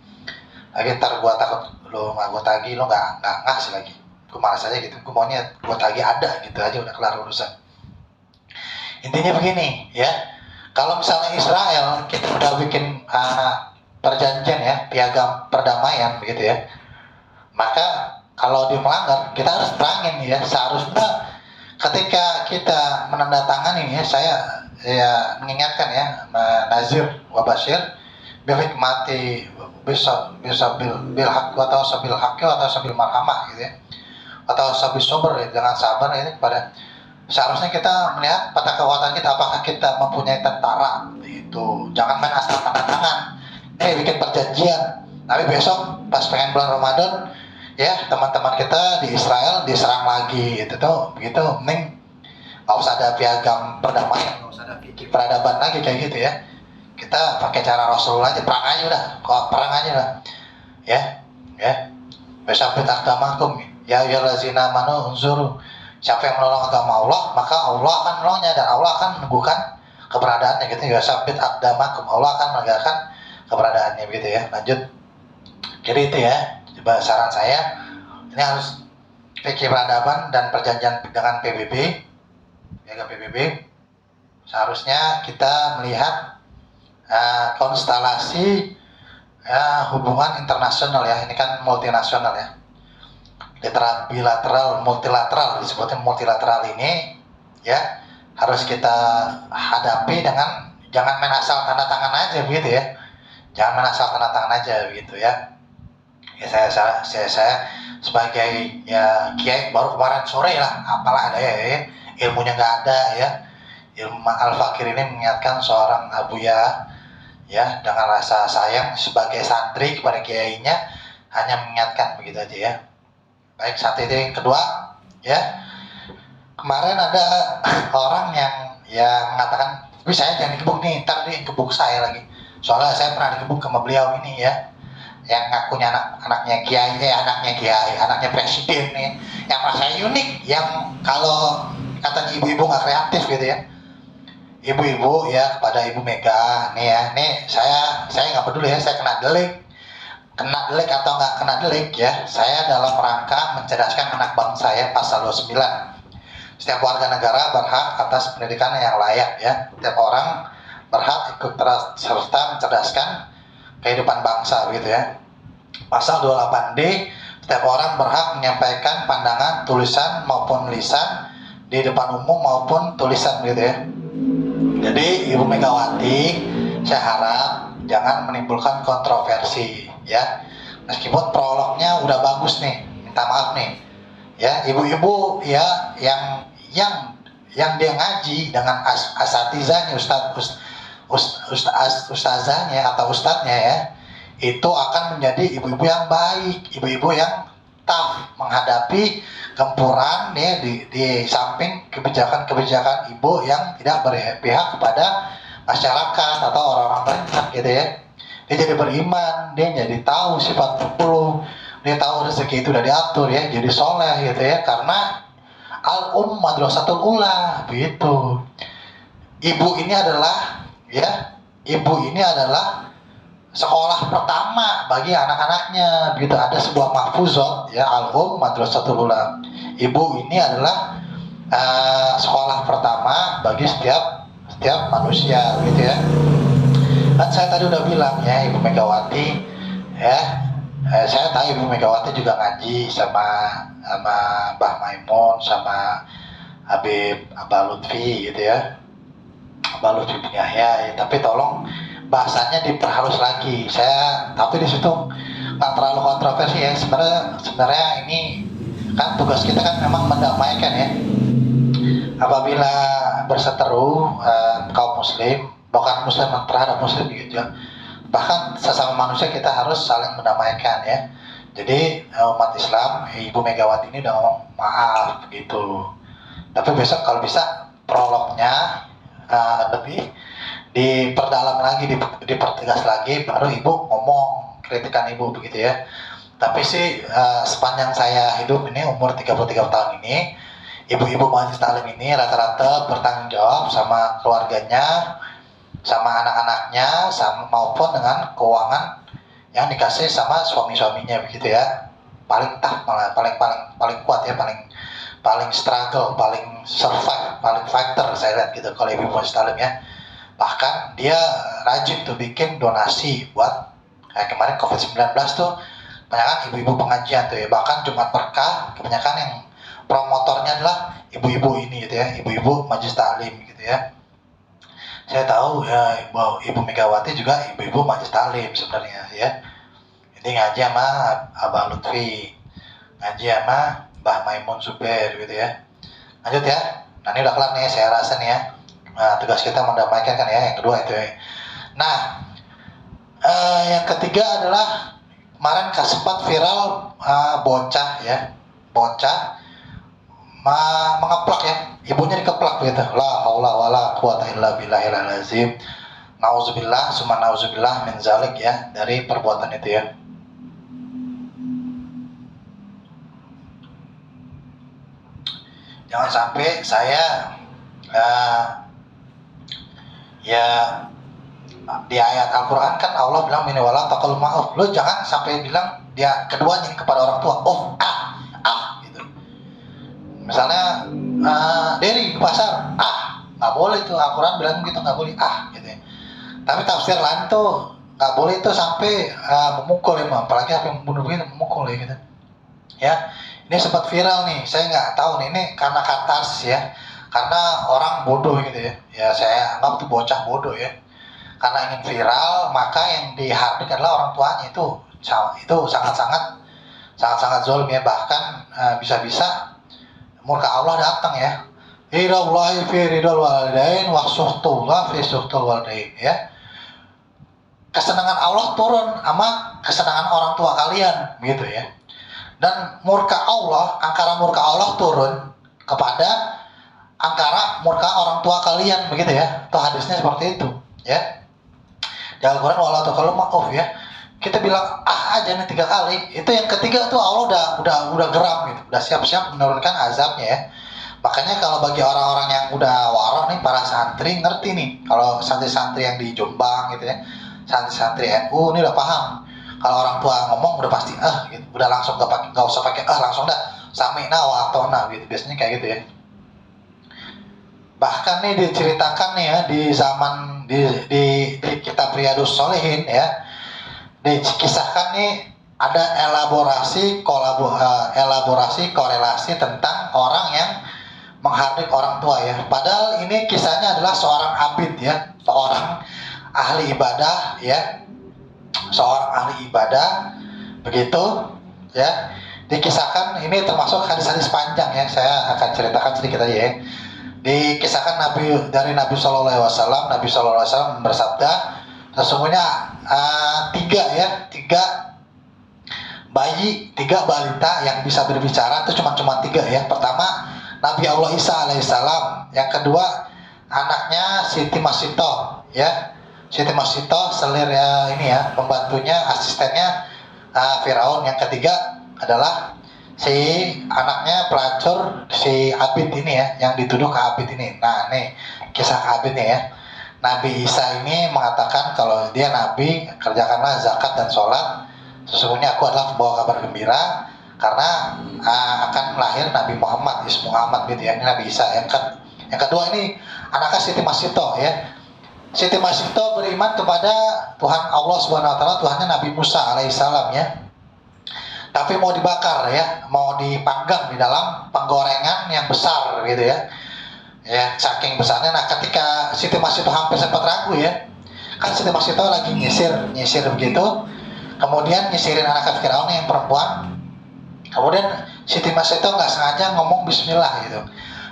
Lagi ntar gue takut lo nggak gue tagih, lo nggak ngasih lagi. Gue malas aja gitu, gue maunya gue tagih ada gitu aja, udah kelar urusan. Intinya begini ya, kalau misalnya Israel kita udah bikin perjanjian ya, piagam perdamaian begitu ya, maka kalau dia melanggar kita harus perangin ya. Seharusnya ketika kita menandatangani ya, saya mengingatkan ya, Nazir wa Bashir bil hikmati bisa bil haq atau sabil haqi atau sabil marhamah gitu ya, atau sabil sober ya, dengan sabar ini kepada. Seharusnya kita melihat pada kekuatan kita, apakah kita mempunyai tentara itu. Jangan main asal tanda tangan bikin perjanjian tapi besok pas pengen bulan Ramadan ya teman-teman kita di Israel diserang lagi gitu tuh, begitu. Mending nggak usah ada piagam perdamaian, nggak usah ada bikin peradaban lagi kayak gitu ya. Kita pakai cara Rasulullah aja, perang aja udah, kok perang aja lah ya. Besok kita agamakum ya lazina manu unzuru. Siapa yang menolong agama Allah, maka Allah akan menolongnya dan Allah akan meneguhkan keberadaannya gitu ya. Sabit aqdamakum, Allah akan menegakkan keberadaannya begitu ya. Lanjut. Jadi itu ya, coba saran saya, ini harus fikih peradaban dan perjanjian dengan PBB, piagam PBB. Seharusnya kita melihat konstelasi hubungan internasional ya. Ini kan multinasional ya. Bilateral, multilateral, disebutnya multilateral ini ya harus kita hadapi dengan, jangan main asal tanda tangan aja begitu ya. Jangan main asal tanda tangan aja begitu ya. Ya saya sebagai ya kiai baru kemarin sore lah, apalah ada ya, ilmunya nggak ada ya. Ilmu Al-Fakir ini mengingatkan seorang abuya ya dengan rasa sayang sebagai santri kepada kiainya, hanya mengingatkan begitu aja ya. Baik, satu itu. Yang kedua ya, kemarin ada orang yang mengatakan, tapi saya jangan dikebuk nih, ntar dia gebuk saya lagi. Soalnya saya pernah dikebuk sama beliau ini ya, yang ngakunya anaknya kiai, anaknya presiden nih, yang merasa unik, yang kalau katanya ibu-ibu nggak kreatif gitu ya. Ibu-ibu ya, kepada Ibu Mega nih ya, nih saya nggak peduli ya, saya kena delik atau nggak kena delik ya, saya dalam rangka mencerdaskan anak bangsa ya, pasal 29. Setiap warga negara berhak atas pendidikan yang layak ya. Setiap orang berhak ikut serta mencerdaskan kehidupan bangsa gitu ya. Pasal 28D, setiap orang berhak menyampaikan pandangan tulisan maupun lisan di depan umum maupun tulisan gitu ya. Jadi Ibu Megawati, saya harap jangan menimbulkan kontroversi ya. Meskipun prolognya udah bagus nih, minta maaf nih ya, ibu-ibu ya yang dia ngaji dengan asatizahnya, ustazahnya atau ustadznya ya, itu akan menjadi ibu-ibu yang baik, ibu-ibu yang tough menghadapi gempuran ya, di samping kebijakan ibu yang tidak berpihak kepada masyarakat atau orang-orang banyak gitu ya. Dia jadi beriman, dia jadi tahu sifat 40, dia tahu rezeki itu udah diatur ya, jadi soleh gitu ya, karena madrasatul ula begitu. Ibu ini adalah sekolah pertama bagi anak-anaknya begitu. Ada sebuah mahfuzat ya, madrasatul ula. Ibu ini adalah sekolah pertama bagi setiap manusia gitu ya. Kan saya tadi udah bilang ya, Ibu Megawati ya, saya tahu Ibu Megawati juga ngaji sama Mbah Maimun, sama Abah Lutfi gitu ya, Abah Lutfi bin Yahya ya. Tapi tolong bahasanya diperhalus lagi. Tapi di situ nggak terlalu kontroversi ya. Sebenarnya ini kan tugas kita kan memang mendamaikan ya. apabila berseteru kaum muslim, bahkan muslim terhadap muslim gitu ya, bahkan sesama manusia kita harus saling mendamaikan ya. Jadi umat Islam, Ibu Megawati ini udah ngomong maaf gitu. Tapi besok kalau bisa prolognya lebih diperdalam lagi, dipertegas lagi, baru Ibu ngomong kritikan Ibu begitu ya. Tapi sih sepanjang saya hidup ini umur 33 tahun ini, ibu-ibu majelis taklim ini rata-rata bertanggung jawab sama keluarganya, sama anak-anaknya, sama maupun dengan keuangan yang dikasih sama suami-suaminya begitu ya. Paling tough malah, paling kuat ya, paling struggle, paling survive, paling fighter saya lihat gitu kalau ibu majelis taklim ya. Bahkan dia rajin tuh bikin donasi buat kayak kemarin COVID-19 tuh, kebanyakan ibu-ibu pengajian tuh ya, bahkan Jumat Berkah kebanyakan yang promotornya adalah ibu-ibu ini gitu ya, ibu-ibu majelis taklim gitu ya. Saya tahu ya Ibu Megawati juga ibu-ibu majelis taklim sebenarnya ya. Jadi ngaji sama Abah Lutfi, ngaji sama Mbah Maimun Zubair gitu ya. Lanjut ya. Nah ini udah kelar nih saya rasa nih ya. Nah, tugas kita mendamaikan kan ya, yang kedua itu ya. Nah yang ketiga adalah kemarin sempat viral bocah mengeplak ya, ibunya dikeplak gitu. La haula wala quwata illa billahil azim. Nauzubillah summa nauzubillah min zalik ya, dari perbuatan itu ya. Jangan sampai saya ya di ayat Al-Quran kan Allah bilang mini wala taqul ma'uf. Lo jangan sampai bilang dia keduanya kepada orang tua gitu. Misalnya Derry ke pasar nggak boleh tuh, Al-Quran bilang gitu, nggak boleh gitu ya. Tapi tafsir lain tuh nggak boleh tuh sampai memukul ya, apalagi sampai membunuh begitu, memukul ya gitu ya. Ini sempat viral nih, saya nggak tahu nih ini karena katarsis ya, karena orang bodoh gitu ya. Ya saya anggap tuh bocah bodoh ya. Karena ingin viral, maka yang dihardik adalah orang tuanya itu sangat zolim ya. Bahkan bisa-bisa murka Allah datang ya. Ridallahi fi ridal walidain wa suhtullah fi suhtul walidain ya. Kesenangan Allah turun sama kesenangan orang tua kalian gitu ya. Dan murka Allah, angkara murka Allah turun kepada angkara murka orang tua kalian begitu ya. Itu hadisnya seperti itu ya. Di Al-Quran wala taqul ma'uf ya. Kita bilang aja nih 3 kali. Itu yang ketiga tuh Allah udah geram gitu. Udah siap-siap menurunkan azabnya ya. Makanya kalau bagi orang-orang yang udah warak nih, para santri ngerti nih. Kalau santri-santri yang di Jombang gitu ya, santri-santri NU ini udah paham. Kalau orang tua ngomong udah pasti gitu. Udah langsung enggak usah pakai langsung dah sami'na wa ata'na gitu. Biasanya kayak gitu ya. Bahkan nih diceritakan nih ya di zaman di kitab Riyadhus Shalihin ya, dikisahkan nih ada elaborasi korelasi tentang orang yang menghardik orang tua ya. Padahal ini kisahnya adalah seorang abid ya, seorang ahli ibadah ya, begitu ya. Dikisahkan ini termasuk hadis-hadis panjang ya, saya akan ceritakan sedikit aja ya. Dikisahkan dari Nabi Shallallahu Alaihi Wasallam bersabda, sesungguhnya tiga bayi, 3 balita yang bisa berbicara itu cuma 3 ya. Pertama Nabi Allah Isa alaihissalam, yang kedua anaknya Siti Masito ya, Siti Masito selir ya ini ya, pembantunya, asistennya Firaun. Yang ketiga adalah si anaknya pelacur si Abid ini ya, yang dituduh ke Abid ini. Nah nih kisah Abidnya ya. Nabi Isa ini mengatakan kalau dia Nabi, kerjakanlah zakat dan sholat, sesungguhnya aku adalah pembawa kabar gembira karena akan lahir Nabi Muhammad, Ismu Muhammad gitu ya. Ini Nabi Isa. Yang kedua ini anaknya Siti Masito ya. Siti Masito beriman kepada Tuhan Allah Subhanahu Wa Taala, Tuhannya Nabi Musa alaihissalam ya. Tapi mau dibakar ya, mau dipanggang di dalam penggorengan yang besar gitu ya. Ya, saking besarnya. Nah, ketika Siti Masito hampir sempat ragu ya, kan Siti Masito lagi nyisir begitu, kemudian nyisirin anak Firaun yang perempuan. Kemudian Siti Masito nggak sengaja ngomong Bismillah gitu.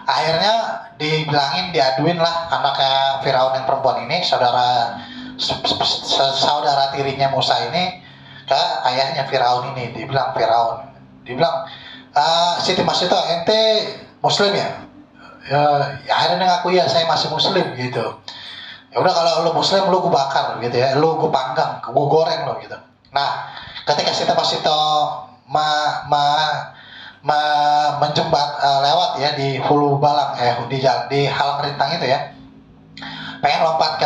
Akhirnya dibilangin, diaduin lah anaknya Firaun yang perempuan ini, saudara tirinya Musa ini ke ayahnya Firaun ini. Dibilang Siti Masito, ente muslim ya? Ya akhirnya ngaku ya, saya masih muslim gitu. Ya udah, kalau lu muslim lu gue bakar gitu ya, lu gue panggang, gue goreng lo gitu. Nah, ketika Siti Masito menjembat lewat ya di Hulu Balang, di Halang Rintang itu ya, pengen lompat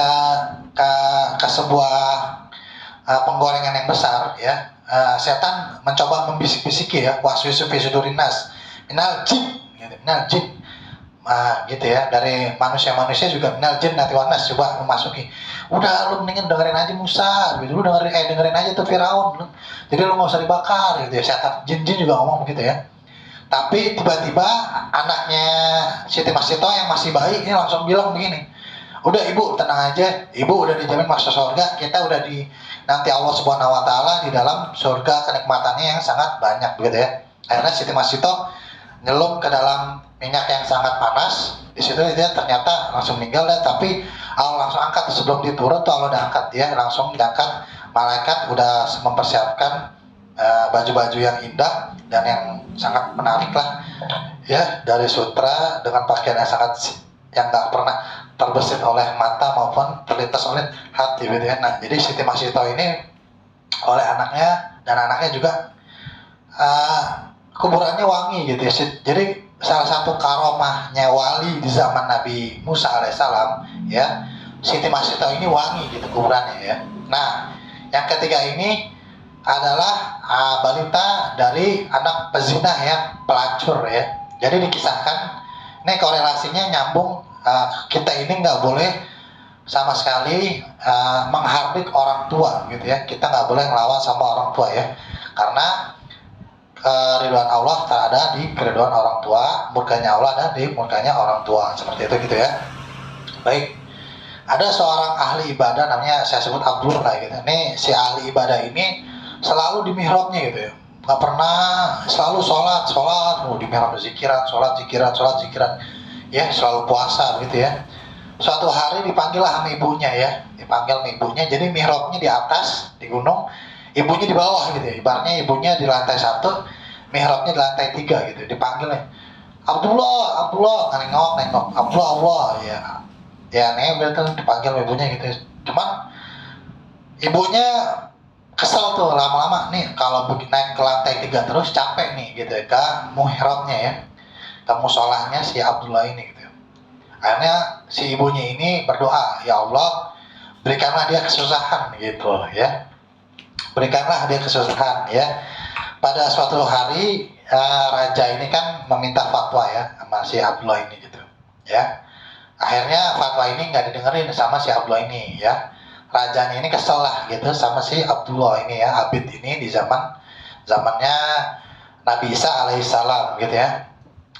ke sebuah penggorengan yang besar ya, setan mencoba membisik-bisiki ya, waswisu fi sudurin nas minal jin gitu, minal jin, gitu ya, dari manusia juga minal jin nanti wanas, coba memasuki. Udah, lu mendingan dengerin aja Musa gitu, lu dengerin aja tuh Firaun, jadi lu nggak usah dibakar gitu ya. Setan jin juga ngomong begitu ya. Tapi tiba-tiba anaknya Siti Masito yang masih bayi ini langsung bilang begini, udah ibu tenang aja, ibu udah dijamin masuk surga, kita udah nanti Allah Subhanahu Wa Taala di dalam surga kenikmatannya yang sangat banyak begitu ya. Akhirnya Siti Masito nyelum ke dalam minyak yang sangat panas, di situ dia ternyata langsung meninggal. Tapi Allah langsung angkat, sebelum diturun tuh Allah udah angkat dia, langsung diangkat, malaikat udah mempersiapkan baju-baju yang indah dan yang sangat menarik lah ya, dari sutra dengan pakaian yang nggak pernah terbesit oleh mata maupun terlintas oleh hati gitu ya. Nah, jadi Siti Masito ini oleh anaknya, dan anaknya juga kuburannya wangi gitu ya. Jadi salah satu karomahnya wali di zaman Nabi Musa alaihissalam ya, Siti Masito ini wangi gitu kuburannya ya. Nah, yang ketiga ini adalah balita dari anak pezinah ya, pelacur ya. Jadi dikisahkan, ini korelasinya nyambung, kita ini nggak boleh sama sekali menghardik orang tua gitu ya. Kita nggak boleh ngelawan sama orang tua ya, karena ridwan Allah tak ada di keriduan orang tua, murkanya Allah ada di murkanya orang tua, seperti itu gitu ya. Baik, ada seorang ahli ibadah namanya, saya sebut Abdul lah gitu. Nih si ahli ibadah ini selalu di mihrabnya gitu ya, nggak pernah, selalu sholat di mihrab, zikiran ya, selalu puasa gitu ya. Suatu hari dipanggil lah sama ibunya ya, jadi mihrabnya di atas di gunung, ibunya di bawah gitu ya. Ibaratnya ibunya di lantai 1, mihrabnya di lantai 3 gitu. Dipanggil nih, Abdullah, nengok, Abdullah ya berarti dipanggil ibunya gitu ya. Cuman ibunya kesel tuh, lama-lama nih kalau naik ke lantai 3 terus capek nih gitu ya, ke mihrabnya ya, ke musolahnya si Abdullah ini gitu. Akhirnya si ibunya ini berdoa, ya Allah berikanlah dia kesusahan gitu ya, berikanlah dia kesusahan ya. Pada suatu hari raja ini kan meminta fatwa ya sama si Abdullah ini gitu ya. Akhirnya fatwa ini nggak didengerin sama si Abdullah ini ya. Rajanya ini kesel lah gitu sama si Abdullah ini ya, Abid ini di zamannya Nabi Isa alaihissalam gitu ya.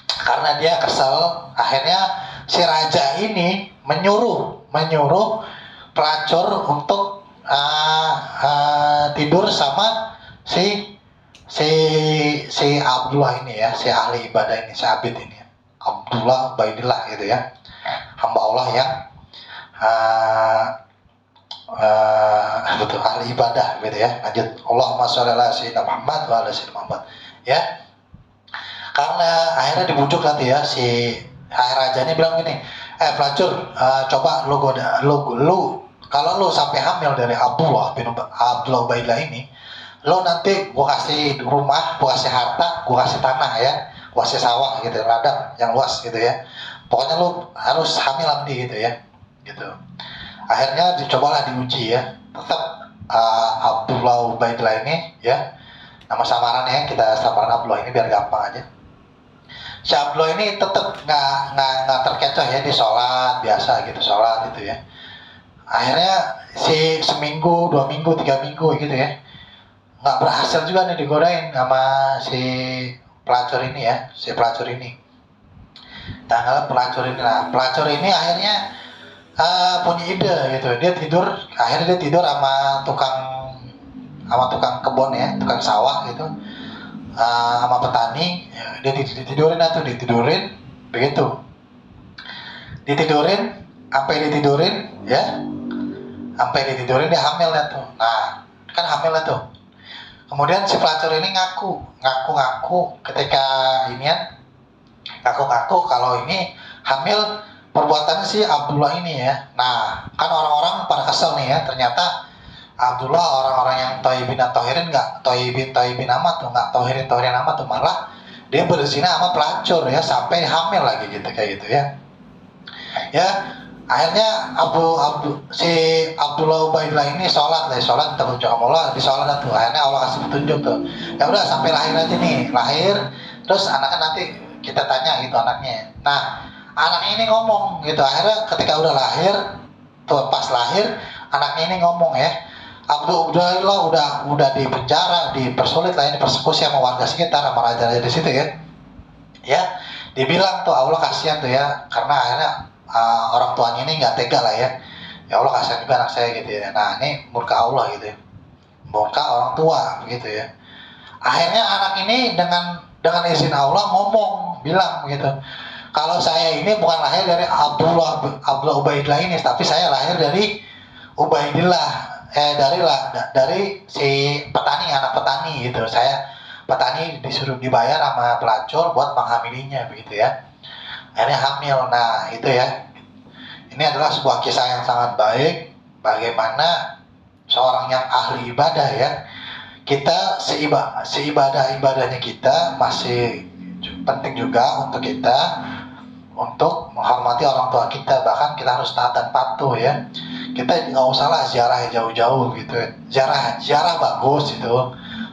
Karena dia kesel, akhirnya si raja ini menyuruh pelacur untuk tidur sama si Abdullah ini ya, si ahli ibadah ini, si Abid ini, Abdullah Baidillah gitu ya, hamba Allah yang betul ahli ibadah gitu ya. Lanjut, Allahumma sholli ala sayyidina Muhammad wa ala sayyidina Muhammad ya. Karena akhirnya dibujuk nanti ya, si raja ini bilang gini, pelacur, coba lu kalau lu sampai hamil dari Abdullah Ubaidillah ini, lu nanti gua kasih rumah, gua kasih harta, gua kasih tanah ya, gua kasih sawah gitu, ladang yang luas gitu ya. Pokoknya lu harus hamil nanti gitu ya, gitu. Akhirnya dicobalah diuji ya, tetap Abdullah Ubaidillah ini ya, nama samarannya kita samaran Abdullah ini biar gampang aja. Si Abdullah ini tetap nggak terkecoh ya, di sholat biasa gitu, sholat gitu ya. Akhirnya si seminggu, 2 minggu, 3 minggu gitu ya, nggak berhasil juga nih digodain sama si pelacur ini ya, Nah, pelacur ini akhirnya punya ide gitu. Akhirnya dia tidur sama tukang kebun ya, tukang sawah gitu, sama petani ya, ditidurin begitu ditidurin, sampai ditidurin ya, sampai ditidurin dia hamil dah tuh. Nah kan hamil dah tuh. Kemudian si pelacur ini ngaku ketika inian, ngaku kalau ini hamil perbuatan si Abdullah ini ya. Nah kan orang-orang pada kesel nih ya, ternyata Abdullah orang-orang yang toibin atau tohirin nggak toibin amat tuh, nggak tohirin amat tuh, malah dia berzina sama pelacur ya, sampai hamil lagi gitu kayak gitu ya. Ya akhirnya si Abdullah Ubaidillah ini sholat minta petunjuk Allah, di sholat tuh akhirnya Allah kasih petunjuk tuh, ya udah sampai lahir aja nih, lahir terus anaknya nanti kita tanya gitu anaknya. Nah anaknya ini ngomong gitu, akhirnya ketika udah lahir tuh, pas lahir anaknya ini ngomong ya, Abdullah udah di penjara, dipersulit lah, ini persekusi sama warga sekitar, sama raja-raja di situ ya. Ya, dibilang tuh Allah kasihan tuh ya, karena akhirnya orang tuanya ini nggak tega lah ya. Ya Allah kasihan juga anak saya gitu ya. Nah ini murka Allah gitu ya, murka orang tua begitu ya. Akhirnya anak ini dengan izin Allah ngomong, bilang begitu, kalau saya ini bukan lahir dari Abdullah Ubaidillah ini, tapi saya lahir dari Ubaidillah, dari si petani, anak petani gitu. Saya petani disuruh dibayar sama pelacur buat menghamilinya begitu ya. Akhirnya hamil. Nah itu ya, ini adalah sebuah kisah yang sangat baik, bagaimana seorang yang ahli ibadah ya, kita seibadah-ibadahnya kita masih penting juga untuk kita untuk menghormati orang tua kita, bahkan kita harus taat dan patuh ya. Kita nggak usah lah ziarah jauh-jauh gitu ya. Ziarah bagus itu,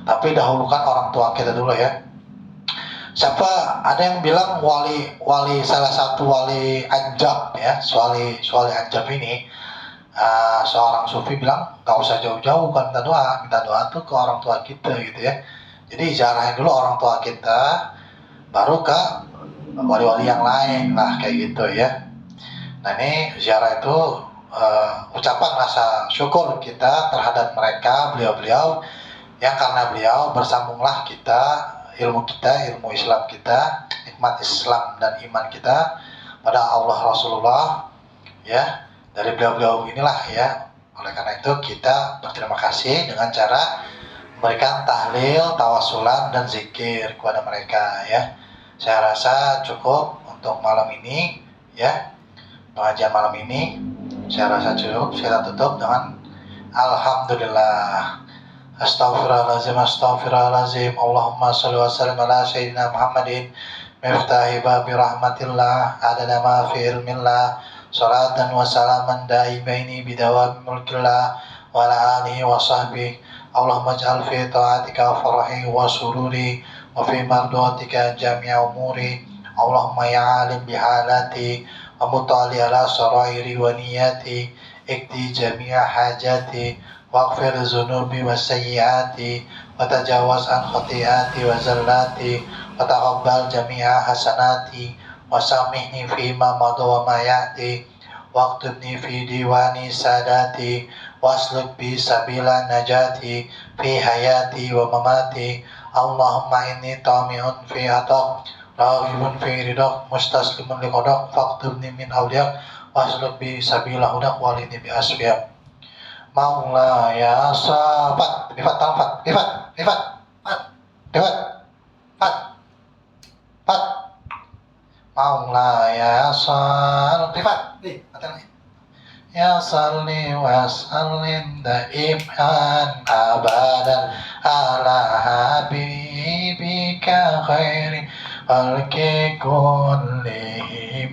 tapi dahulukan orang tua kita dulu ya. Siapa ada yang bilang salah satu wali Anjab ya, wali Anjab ini, seorang sufi bilang nggak usah jauh-jauh kan minta doa tuh ke orang tua kita gitu ya. Jadi ziarahin dulu orang tua kita, baru ke wali-wali yang lain lah kayak gitu ya. Nah ini ziarah itu ucapan rasa syukur kita terhadap mereka, beliau-beliau yang karena beliau bersambunglah kita, ilmu Islam kita, nikmat Islam dan iman kita pada Allah Rasulullah ya, dari beliau-beliau inilah ya. Oleh karena itu kita berterima kasih dengan cara memberikan tahlil, tawasulan dan zikir kepada mereka ya. Saya rasa cukup untuk malam ini ya, pengajian malam ini saya rasa cukup. Saya tutup dengan Alhamdulillah. Astaghfirullahaladzim. Allahumma salli wa sallim ala sayyidina Muhammadin miftahi babi rahmatillah adada ma fi ilmillah, salatan wa salaman daimaini bidawami mulkillah wa ala alihi wa sahbihi. Allahumma ij'al fi ta'atika farahi wa sururi wa fi mardatika jami'a umuri. Allahumma ya alim bihalati wa mutali ala sarairi wa niyati, ikti jami'a hajati waghfir zunubi wa sayyiati wa tajawaz an khati'ati wa zallati wa taqabbal jami'a hasanati wa samihni fima madha wa ma ya'ti waktubni fi diwani sadati wasluk bi sabila najati fi hayati wa mamati. Allahumma inni tami'un fi atak raghibun fi ridak mustaslimun li qadak faktubni min awliyak wasluk bi sabila hudak walini bi asfiyak. Maula ya sahabat Rifat Maula ya sal Rifat ya salli wa sallim daiman abadan ala habibika khairi khalqi kullihim.